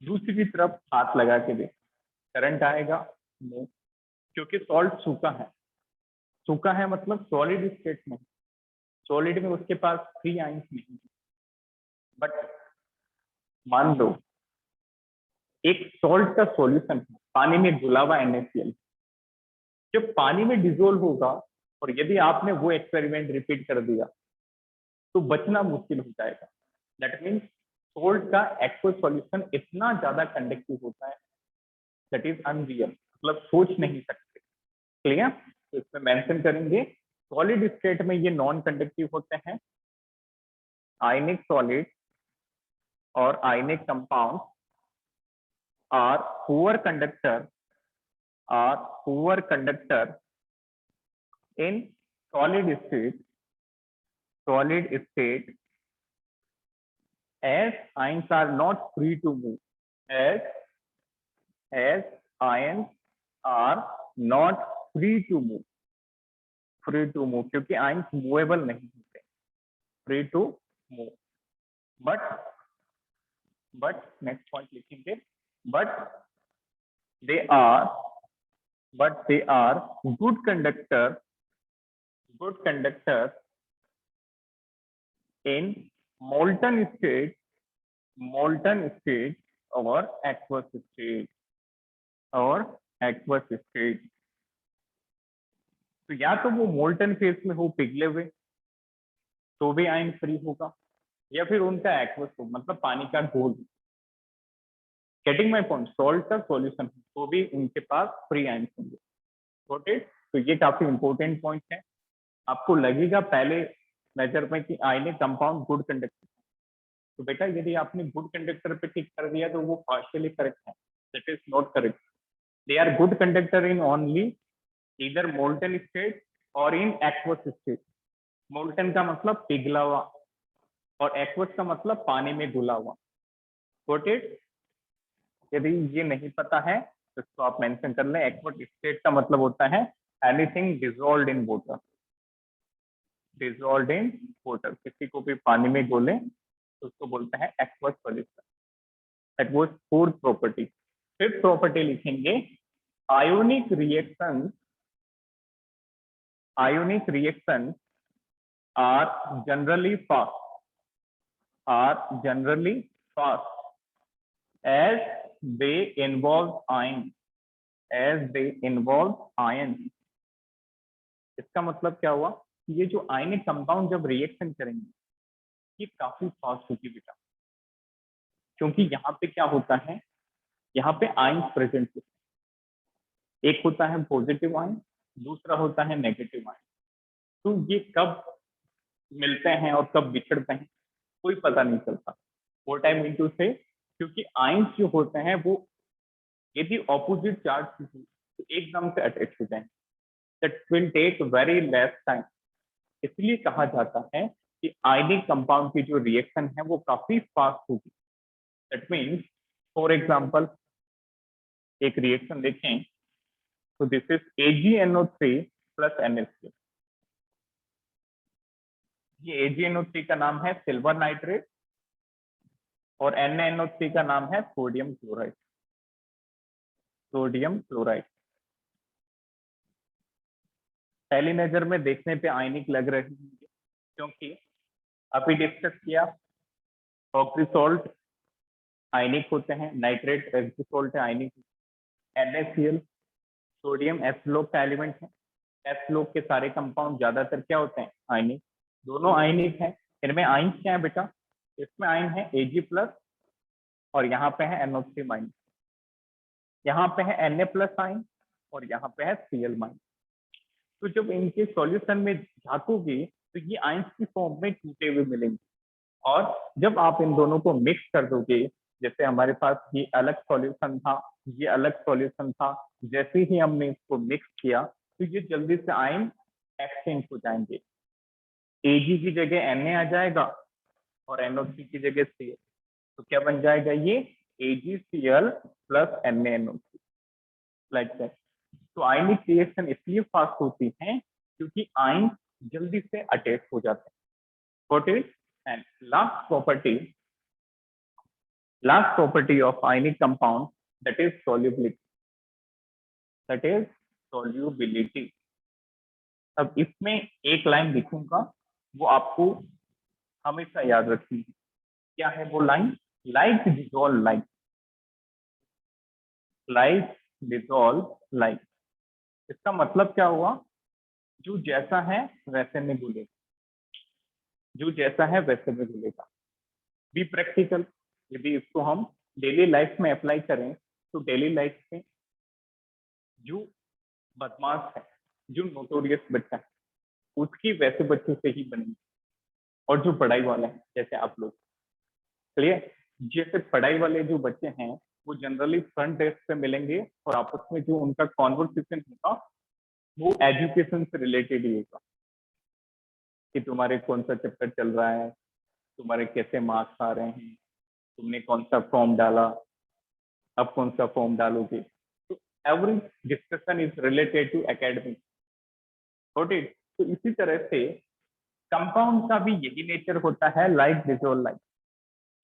दूसरी तरफ हाथ लगा के देख, करंट आएगा? नहीं, क्योंकि सॉल्ट सूखा है। सूखा है मतलब सॉलिड स्टेट में, सॉलिड में उसके पास फ्री आयंस नहीं। बट मान लो एक सॉल्ट का सॉल्यूशन है पानी में घुला हुआ NaCl, जब पानी में डिजोल्व होगा और यदि आपने वो एक्सपेरिमेंट रिपीट कर दिया तो बचना मुश्किल हो जाएगा। दैट मीन्स सोल्ट का एक्वस सॉल्यूशन इतना ज्यादा कंडक्टिव होता है, दैट इज अनरियल, मतलब सोच नहीं सकते। क्लियर? तो इसमें मेंशन करेंगे सॉलिड स्टेट में ये नॉन कंडक्टिव होते हैं, आयनिक सॉलिड और ionic compound are poor conductor, are poor conductor in solid state as ions are not free to move, as ions are not free to move, क्योंकि ions movable नहीं होते, free to move, but next point लिखेंगे, but they are good conductor in molten state or aqueous state, तो या तो वो molten phase में हो, पिघले हुए, तो भी आयन फ्री होगा, या फिर उनका एक्वस हो, मतलब पानी का घोल, गेटिंग माय पॉइंट, सॉल्ट का सॉल्यूशन, तो भी उनके पास फ्री आयन होंगे। Got it? तो ये काफी इंपॉर्टेंट पॉइंट है। आपको लगेगा पहले नजर में कि आयनिक कंपाउंड गुड कंडक्टर, तो बेटा यदि आपने गुड कंडक्टर पे टिक कर दिया तो वो पार्शियली करेक्ट है, that is not correct. They are good conductor in only either molten state और इन एक्वस स्टेट। मोल्टन का मतलब पिघला हुआ और एक्वस का मतलब पानी में घुला हुआ। Got it? यदि ये नहीं पता है तो इसको आप मेंशन कर लें। एक्वस स्टेट का मतलब होता है एनीथिंग डिसॉल्व्ड इन वाटर, किसी को भी पानी में घोले तो उसको बोलते हैं aqueous solution. That was fourth property. Fifth property लिखेंगे, ionic reaction are generally fast as they involve ions। इसका मतलब क्या हुआ कि ये जो आयनिक कंपाउंड जब रिएक्शन करेंगे ये काफी फास्ट होगी बेटा, क्योंकि यहाँ पे क्या होता है, यहाँ पे आयंस प्रेजेंट होते हैं। एक होता है पॉजिटिव आयन, दूसरा होता है नेगेटिव आयन। तो ये कब मिलते हैं और कब बिछड़ते हैं कोई पता नहीं चलता। व्हाट आई मीन टू से, क्योंकि आयंस जो होते हैं वो यदि ऑपोजिट चार्ज तो एकदम से अटैच हो जाएंगे, that will take very less time. इसलिए कहा जाता है कि आयनिक कंपाउंड की जो रिएक्शन है वो काफी फास्ट होगी। दैट मीन्स फॉर एग्जांपल एक रिएक्शन देखें तो this is AgNO3 plus NaCl। ये AgNO3 का नाम है सिल्वर नाइट्रेट और NaNO3 का नाम है सोडियम क्लोराइड। पहली नजर में देखने पे आयनिक लग रही है, क्योंकि अभी डिस्कस किया ऑक्सीसॉल्ट आयनिक होते हैं, नाइट्रेट एक्सिसॉल्ट है आयनिक, NaCl सोडियम एस लोग का एलिमेंट है। एस लोग के सारे कंपाउंड ज्यादातर क्या होते हैं, आयनिक। दोनों आयनिक है, इनमें आयन क्या है बेटा, इसमें आयन है Ag प्लस और यहाँ पे है NO3 माइनस, यहाँ पे है Na प्लस आयन और यहाँ पे है Cl माइनस। तो जब इनके सॉल्यूशन में झांकोगे तो ये आयंस की फॉर्म में टूटे हुए मिलेंगे, और जब आप इन दोनों को मिक्स कर दोगे, जैसे हमारे पास ये अलग सॉल्यूशन था, ये अलग सॉल्यूशन था, जैसे ही हमने इसको मिक्स किया तो ये जल्दी से आयन एक्सचेंज हो जाएंगे। Ag की जगह Na आ जाएगा और NO3 की जगह Cl, तो क्या बन जाएगा ये AgCl plus NaNO3 like that. तो आयनिक रिएक्शन इसलिए फास्ट होती है क्योंकि आयन जल्दी से अटैच हो जाते हैं। Got it? And last property of ionic compound, that is solubility। अब इसमें एक लाइन लिखूंगा, वो आपको हमेशा याद रखनी है। क्या है वो लाइन? Like dissolve like. इसका मतलब क्या हुआ, जो जैसा है वैसे में घुलेगा। Be practical. यदि इसको हम डेली लाइफ में अप्लाई करें तो डेली लाइफ में जो बदमाश है, जो नोटोरियस बच्चा है, उसकी वैसे बच्चों से ही बनेगी। और जो पढ़ाई वाला है जैसे आप लोग, क्लियर, जैसे पढ़ाई वाले जो बच्चे हैं वो जनरली फ्रंट डेस्क पे मिलेंगे और आपस में जो उनका कॉन्वर्सेशन होगा वो एजुकेशन से रिलेटेड ही होगा कि तुम्हारे कौन सा चैप्टर चल रहा है, तुम्हारे कैसे मार्क्स आ रहे हैं, तुमने कौन सा फॉर्म डाला, अब कौन सा फॉर्म डालोगे। तो every discussion is related to academic. Got it. तो इसी तरह से कंपाउंड का भी यही नेचर होता है, लाइक डिजोल्व लाइक,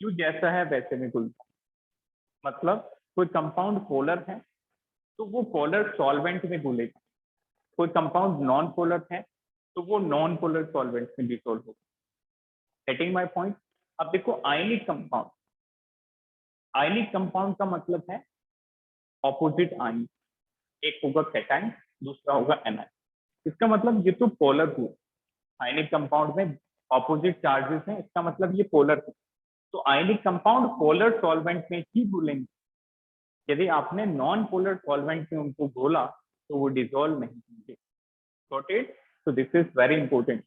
जो जैसा है वैसे में घुलता है। मतलब कोई कंपाउंड पोलर है तो वो पोलर सॉल्वेंट में घुलेगा, कोई कंपाउंड नॉन पोलर है तो वो नॉन पोलर सॉल्वेंट में डिसोल्व होगा। Getting my point. अब देखो आयनिक कंपाउंड, आयनिक कंपाउंड का मतलब है ऑपोजिट आयन, एक होगा कैटायन, दूसरा होगा एनायन। इसका मतलब ये तो पोलर हुआ, आयनिक कंपाउंड में ऑपोजिट चार्जेस हैं, इसका मतलब ये पोलर है। तो आयनिक कंपाउंड पोलर सॉल्वेंट में ही घुलेंगे। यदि आपने नॉन पोलर सॉल्वेंट में उनको घोला तो वो डिसॉल्व नहीं होंगे। Got it. So this is very important.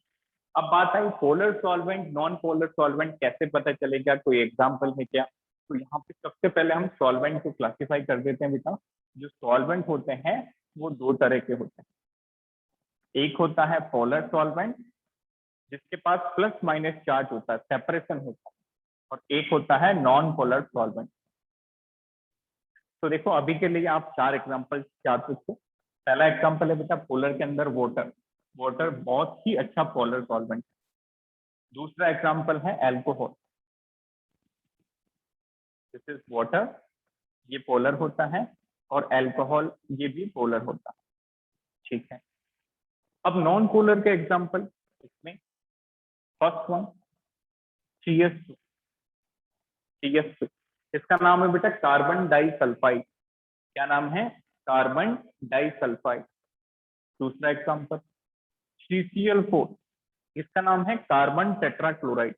अब बात आई polar solvent non polar solvent कैसे पता चलेगा, कोई एग्जांपल है क्या। तो यहाँ पे सबसे पहले हम सॉल्वेंट को क्लासिफाई कर देते हैं बेटा। जो सॉल्वेंट होते हैं वो दो तरह के होते हैं। एक होता है पोलर सॉल्वेंट जिसके पास प्लस माइनस चार्ज होता है, सेपरेशन होता है, और एक होता है नॉन पोलर सॉल्वेंट। तो देखो अभी के लिए आप चार एग्जांपल याद रखो। पहला एग्जांपल है बेटा पोलर के अंदर वाटर, वाटर बहुत ही अच्छा पोलर सॉल्वेंट। दूसरा एग्जांपल है अल्कोहल, दिस इज वाटर, ये पोलर होता है, और अल्कोहल ये भी पोलर होता है। ठीक है। अब नॉन पोलर के एग्जांपल इसमें फर्स्ट वन CH2, CH2 इसका नाम है बेटा कार्बन डाइसल्फाइड। क्या नाम है? Carbon disulphide. दूसरा एग्जांपल CCl4, इसका नाम है कार्बन टेट्राक्लोराइड।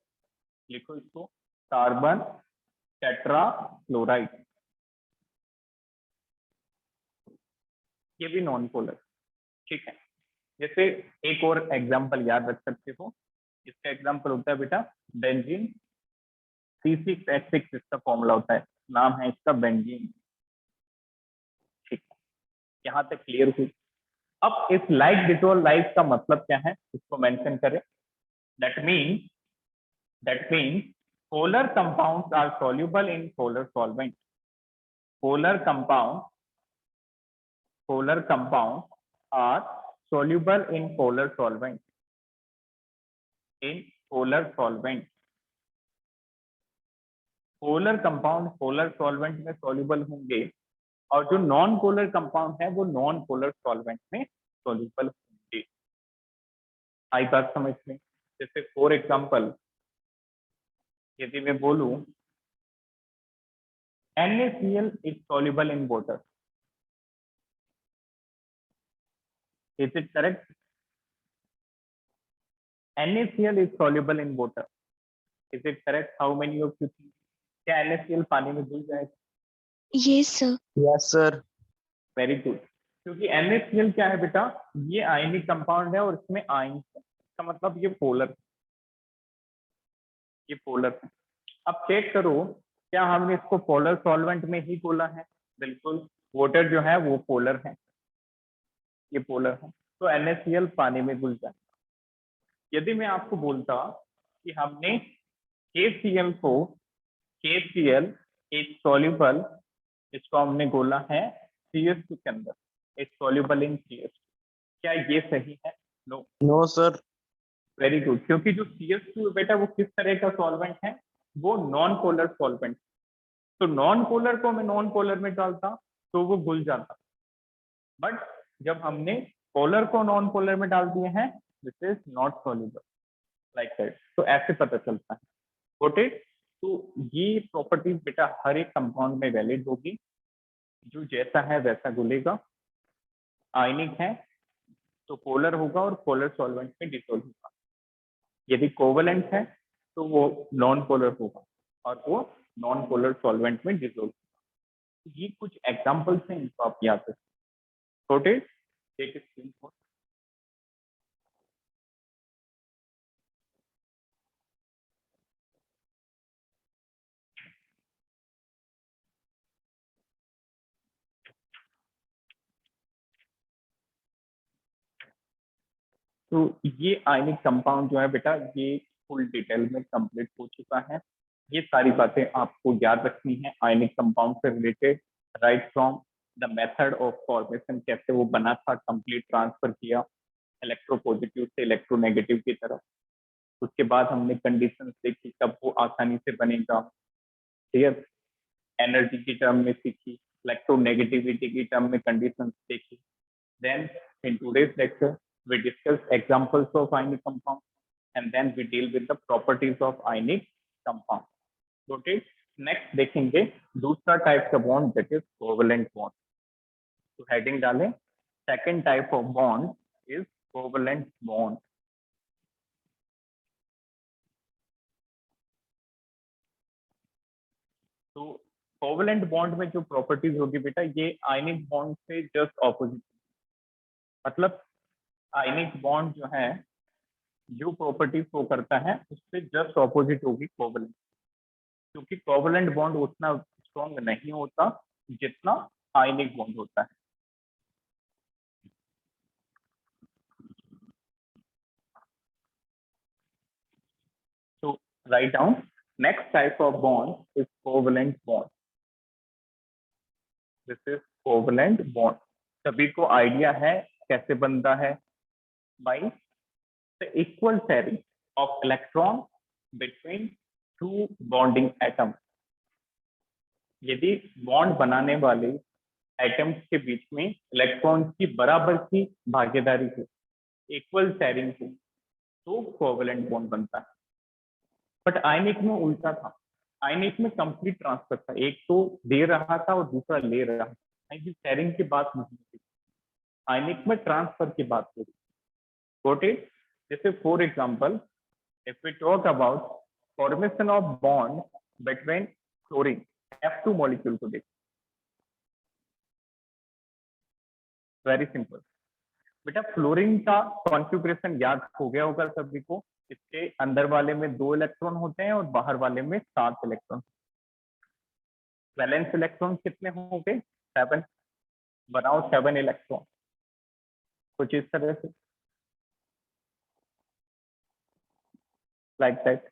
लिखो इसको, कार्बन टेट्राक्लोराइड, ये भी नॉन पोलर। ठीक है। जैसे एक और एग्जांपल याद रख सकते हो, इसका एग्जांपल होता है बेटा बेंजीन C6H6, इसका फॉर्मूला होता है, नाम है इसका बेंजीन। ठीक है, यहाँ तक क्लियर हुई। अब इस लाइक डिसॉल्व लाइक का मतलब क्या है इसको मेंशन करें। That mean polar compounds are soluble in polar solvent। polar compounds are soluble in polar solvent, in polar solvent। Polar compound polar solvent में सॉल्युबल होंगे, और जो नॉन पोलर कंपाउंड है वो नॉन पोलर सॉल्वेंट में soluble होंगे। आई बात समझ में। जैसे फॉर एग्जांपल यदि मैं बोलूं NaCl is soluble in water, is it correct? NaCl is soluble in water, is it correct? How many of you think क्या NaCl पानी में घुल जाएगा? Yes sir. Yes sir. Very good. क्योंकि NaCl क्या है बेटा, ये आयनिक कंपाउंड है और इसमें आयन है, इसका मतलब ये पोलर, ये पोलर है। अब चेक करो क्या हमने इसको पोलर सॉल्वेंट में ही घोला है? बिल्कुल, वाटर जो है वो पोलर है, ये पोलर है, तो NaCl पानी में घुल जाए। यदि मैं आपको बोलता कि हमने KCl को, KCl एक सॉल्युबल, इसको हमने घोला है CH2 के अंदर, एक सॉल्युबल इन CH2, क्या ये सही है? No. No sir. Very good. क्योंकि जो CH2 बेटा वो किस तरह का सॉल्वेंट है, वो नॉन पोलर सॉल्वेंट। तो नॉन पोलर को मैं नॉन पोलर में डालता तो वो घुल जाता, बट जब हमने पोलर को नॉन पोलर में डाल दिए हैं, this is not soluble, like that. तो ऐसे पता चलता है। Got it. तो ये प्रॉपर्टीज बेटा हर एक कंपाउंड में वैलिड होगी, जो जैसा है वैसा घुलेगा। आयनिक है तो पोलर होगा और पोलर सॉल्वेंट में डिसॉल्व होगा। यदि कोवेलेंट है तो वो नॉन पोलर होगा और वो नॉन पोलर सॉल्वेंट में डिसॉल्व होगा। ये कुछ एग्जांपल्स हैं, इनको आप याद रखें। Got it. Take it screen. तो ये आयनिक कंपाउंड जो है बेटा, ये फुल डिटेल में कंप्लीट हो चुका है। ये सारी बातें आपको याद रखनी है आयनिक कंपाउंड से related, right from the method of formation, कैसे वो बना था, कंप्लीट ट्रांसफर किया इलेक्ट्रोपॉजिटिव से इलेक्ट्रोनेगेटिव की तरफ। उसके बाद हमने कंडीशंस देखी कब वो आसानी से बनेगा, ठीक, एनर्जी की टर्म में सीखी, इलेक्ट्रोनेगेटिविटी की टर्म में कंडीशंस देखी। Then in today's lecture we discuss examples of ionic compound and then we deal with the properties of ionic compound. Okay, next देखेंगे दूसरा टाइप का bond that is covalent bond. तो heading डालें, second type of bond is covalent bond. तो covalent bond में जो properties होगी बेटा, ये आयनिक बॉन्ड से जस्ट ऑपोजिट, मतलब आयनिक बॉन्ड जो है जो प्रॉपर्टीज शो करता है उससे जस्ट ऑपोजिट होगी कोवेलेंट, क्योंकि कोवेलेंट बॉन्ड उतना स्ट्रॉन्ग नहीं होता जितना आयनिक बॉन्ड होता है। तो right down, next type of bond is covalent bond. This is covalent bond. सभी को आइडिया है कैसे बनता है? By the equal sharing of electron between two bonding atom. यदि बॉन्ड बनाने वाले एटम्स के बीच में इलेक्ट्रॉन की बराबर की भागीदारी हो, इक्वल शेयरिंग हो, तो कोवेलेंट बॉन्ड बनता है। बट आयनिक में उल्टा था, आयनिक में कंप्लीट ट्रांसफर था, एक तो दे रहा था और दूसरा ले रहा था, शेयरिंग की बात नहीं थी, आयनिक में ट्रांसफर की बात हो रही। Got it? जैसे for example if we talk about formation of bond between chlorine F2 molecule को देख, वेरी सिंपल बेटा, फ्लोरीन का कॉन्फ़िगरेशन याद हो गया होगा सभी को। इसके अंदर वाले में 2 इलेक्ट्रॉन होते हैं और बाहर वाले में 7 इलेक्ट्रॉन। वैलेंस इलेक्ट्रॉन कितने होंगे? 7। बनाओ 7 इलेक्ट्रॉन, कुछ इस तरह से, लाइक दैट।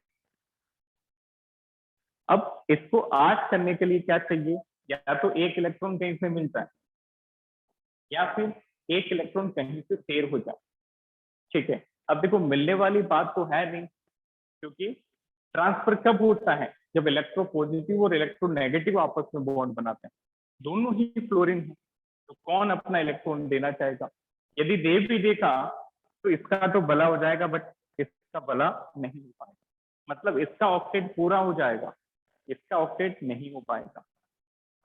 अब इसको 8 करने के लिए क्या चाहिए? या तो एक इलेक्ट्रॉन कहीं से मिलता है या फिर एक इलेक्ट्रॉन कहीं से शेयर हो जाए, ठीक है। अब देखो मिलने वाली बात तो है नहीं, क्योंकि ट्रांसफर कब होता है? जब इलेक्ट्रोपॉजिटिव और इलेक्ट्रोनेगेटिव आपस में बॉन्ड बनाते हैं, दोनों ही फ्लोरीन है, तो कौन अपना इलेक्ट्रॉन देना चाहेगा? यदि दे भी देगा तो इसका तो भला हो जाएगा, बट इसका भला नहीं हो पाएगा, मतलब इसका ऑक्टेट पूरा हो जाएगा, इसका ऑक्टेट नहीं हो पाएगा।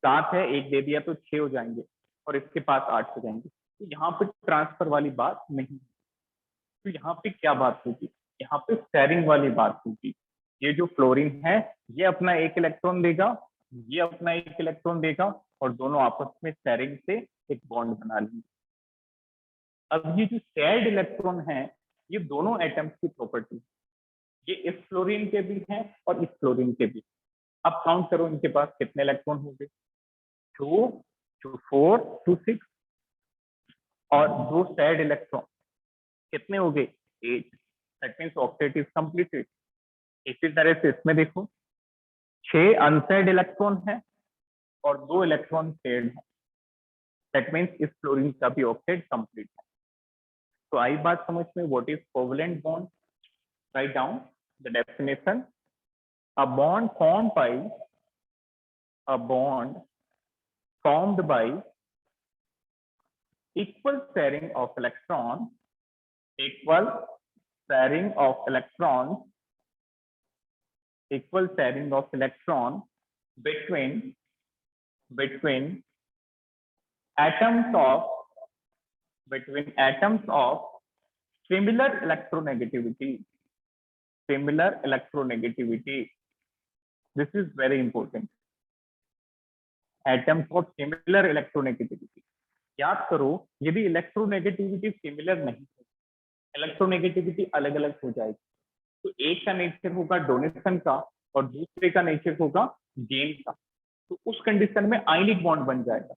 7 है, एक दे दिया तो 6 हो जाएंगे और इसके पास 8 हो जाएंगे। तो यहाँ पे ट्रांसफर वाली बात नहीं, तो यहाँ पे क्या बात होगी? यहाँ पे शेयरिंग वाली बात होगी। ये जो फ्लोरीन है ये अपना एक इलेक्ट्रॉन देगा, ये अपना एक इलेक्ट्रॉन देगा और दोनों आपस में शेयरिंग से एक बॉन्ड बना लेंगे। अब ये जो शेयर्ड इलेक्ट्रॉन है ये दोनों एटम्स की प्रॉपर्टी, ये इस फ्लोरीन के भी है और इस फ्लोरीन के भी। अब काउंट करो इनके पास कितने इलेक्ट्रॉन होंगे? 2 2 4 2 6 और 2 शेयर्ड इलेक्ट्रॉन कितने हो गए? 8। That means octet is completed. इसी तरह से इसमें देखो 6 अनशेयर्ड इलेक्ट्रॉन है और 2 इलेक्ट्रॉन शेयर्ड है, दैट मींस इस फ्लोरीन का भी ऑक्टेट कंप्लीट है। तो आई बात समझ में, what is covalent bond? Write down the definition, a bond formed by a bond formed by equal sharing of electrons, equal sharing of electrons, equal sharing of electrons between atoms of similar electronegativity. Similar electronegativity. This is very important. Atoms of similar electronegativity. याद करो, यदि electronegativity similar नहीं है, electronegativity अलग अलग हो जाएगी, तो एक का नेचर होगा डोनेशन का और दूसरे का नेचर होगा गेन का, तो उस कंडीशन में आयनिक बॉन्ड बन जाएगा।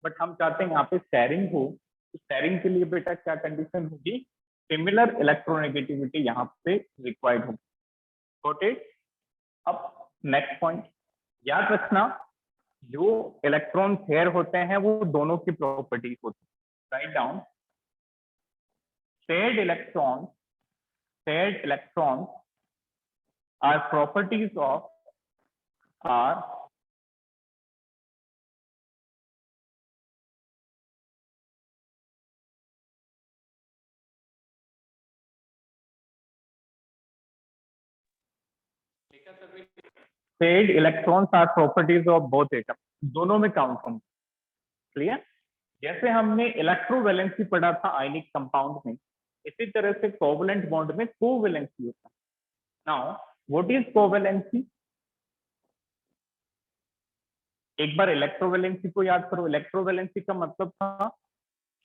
बट हम चाहते हैं यहाँ पे शेयरिंग हो, तो शेयरिंग के लिए बेटा क्या कंडीशन होगी? सिमिलर इलेक्ट्रोनेगेटिविटी यहाँ पे रिक्वायर्ड होगी। Got it? अब नेक्स्ट पॉइंट याद रखना, जो इलेक्ट्रॉन पेयर होते हैं वो दोनों की प्रॉपर्टीज होती है। Write down, paired electrons are properties of are paired electrons are properties of both atoms, दोनों में काउंट होंगे। क्लियर? जैसे हमने इलेक्ट्रोवैलेंसी पढ़ा था आयनिक कंपाउंड में, इसी तरह से कोवलेंट बॉन्ड में कोवैलेंसी होता है। Now what is covalency? एक बार इलेक्ट्रोवैलेंसी को याद करो। इलेक्ट्रोवैलेंसी का मतलब था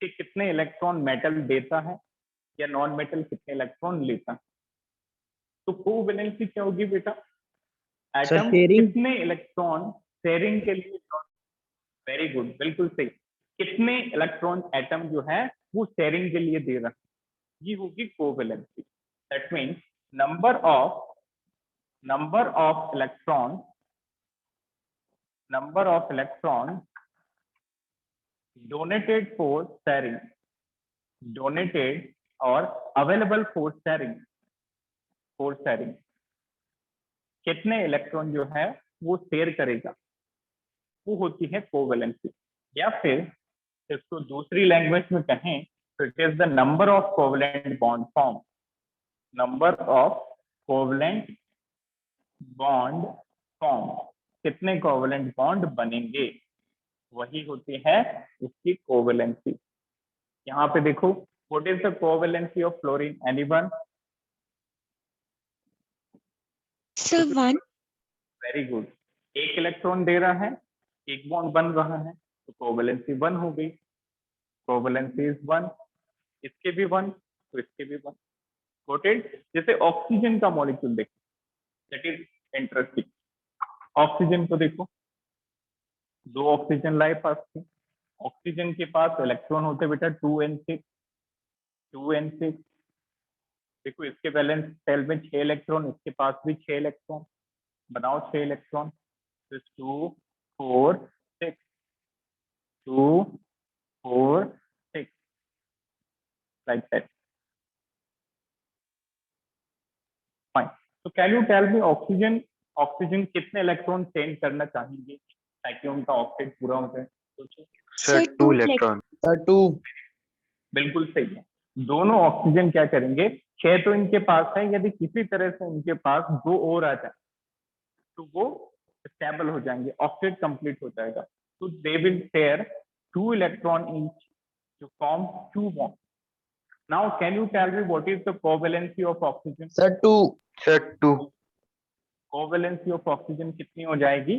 कि कितने इलेक्ट्रॉन मेटल देता है या नॉन मेटल कितने इलेक्ट्रॉन लेता है। तो कोवैलेंसी क्या होगी बेटा? एटम कितने इलेक्ट्रॉन शेयरिंग के लिए, वेरी गुड, बिल्कुल सही, कितने इलेक्ट्रॉन एटम जो है वो शेयरिंग के लिए दे रहा है, ये होगी covalency. That means number of electron donated for sharing, donated और available for sharing, कितने इलेक्ट्रॉन जो है वो शेयर करेगा, वो होती है कोवैलेंसी। या फिर इसको दूसरी लैंग्वेज में कहें तो it is the number of covalent bond form, number of covalent bond form, कितने कोवैलेंट बॉन्ड बनेंगे, वही होती है इसकी कोवैलेंसी। यहाँ पे देखो, what is the covalency of fluorine, anyone? Sir 1। Very good, एक इलेक्ट्रॉन दे रहा है, एक बॉन्ड बन रहा है, तो कोवैलेंसी 1 हो गई। कोवैलेंसी इज 1, इसके भी 1 तो इसके भी 1। Got it? जैसे ऑक्सीजन का मॉलिक्यूल देखो, दैट इज इंटरेस्टिंग। ऑक्सीजन को देखो, 2 ऑक्सीजन लाए पास थे, ऑक्सीजन के पास इलेक्ट्रॉन होते बेटा 2n6। देखो इसके वैलेंस शेल में 6 इलेक्ट्रॉन, इसके पास भी 6 इलेक्ट्रॉन, बनाओ 6 electron, 2 4 6, 2 4 6, like that. Fine. So can you tell me oxygen कितने इलेक्ट्रॉन चेंज करना चाहेंगे ताकि उनका ऑक्टेट पूरा हो जाए? सोचो। Sir 2 electron. सर 2। बिल्कुल सही है। दोनों ऑक्सीजन क्या करेंगे, 6 तो इनके पास है, यदि किसी तरह से इनके पास 2 और आ जाए तो वो स्टेबल हो जाएंगे, ऑक्टेट कंप्लीट हो जाएगा। तो they will share 2 electron each to form 2 bonds. Now can you tell me what is the covalency of oxygen? Sir 2। Sir 2। Covalency of oxygen कितनी हो जाएगी?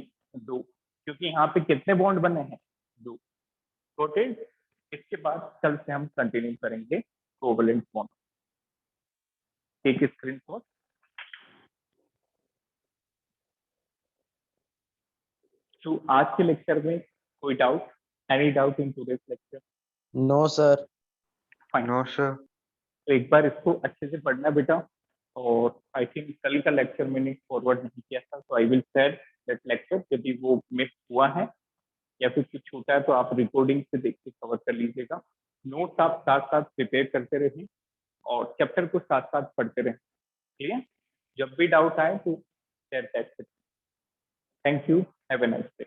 2, क्योंकि यहाँ पे कितने बॉन्ड बने हैं? 2। टोटल। इसके बाद कल से हम कंटिन्यू करेंगे कोवैलेंट बॉन्ड। Take screenshot. तो आज के लेक्चर में कोई doubt, any doubt in today's lecture? No sir. Fine. No sir. तो एक बार इसको अच्छे से पढ़ना बेटा, और आई थिंक कल का लेक्चर मैंने फॉरवर्ड नहीं किया था, तो I will share that lecture. यदि वो मिस हुआ है या फिर कुछ छूटा है तो आप रिकॉर्डिंग से देख के कवर कर लीजिएगा। नोट्स आप साथ साथ प्रिपेयर करते रहें और चैप्टर को साथ साथ पढ़ते रहें। ठीक है? जब भी डाउट आए तो शेयर कर सकते। Thank you, have a nice day.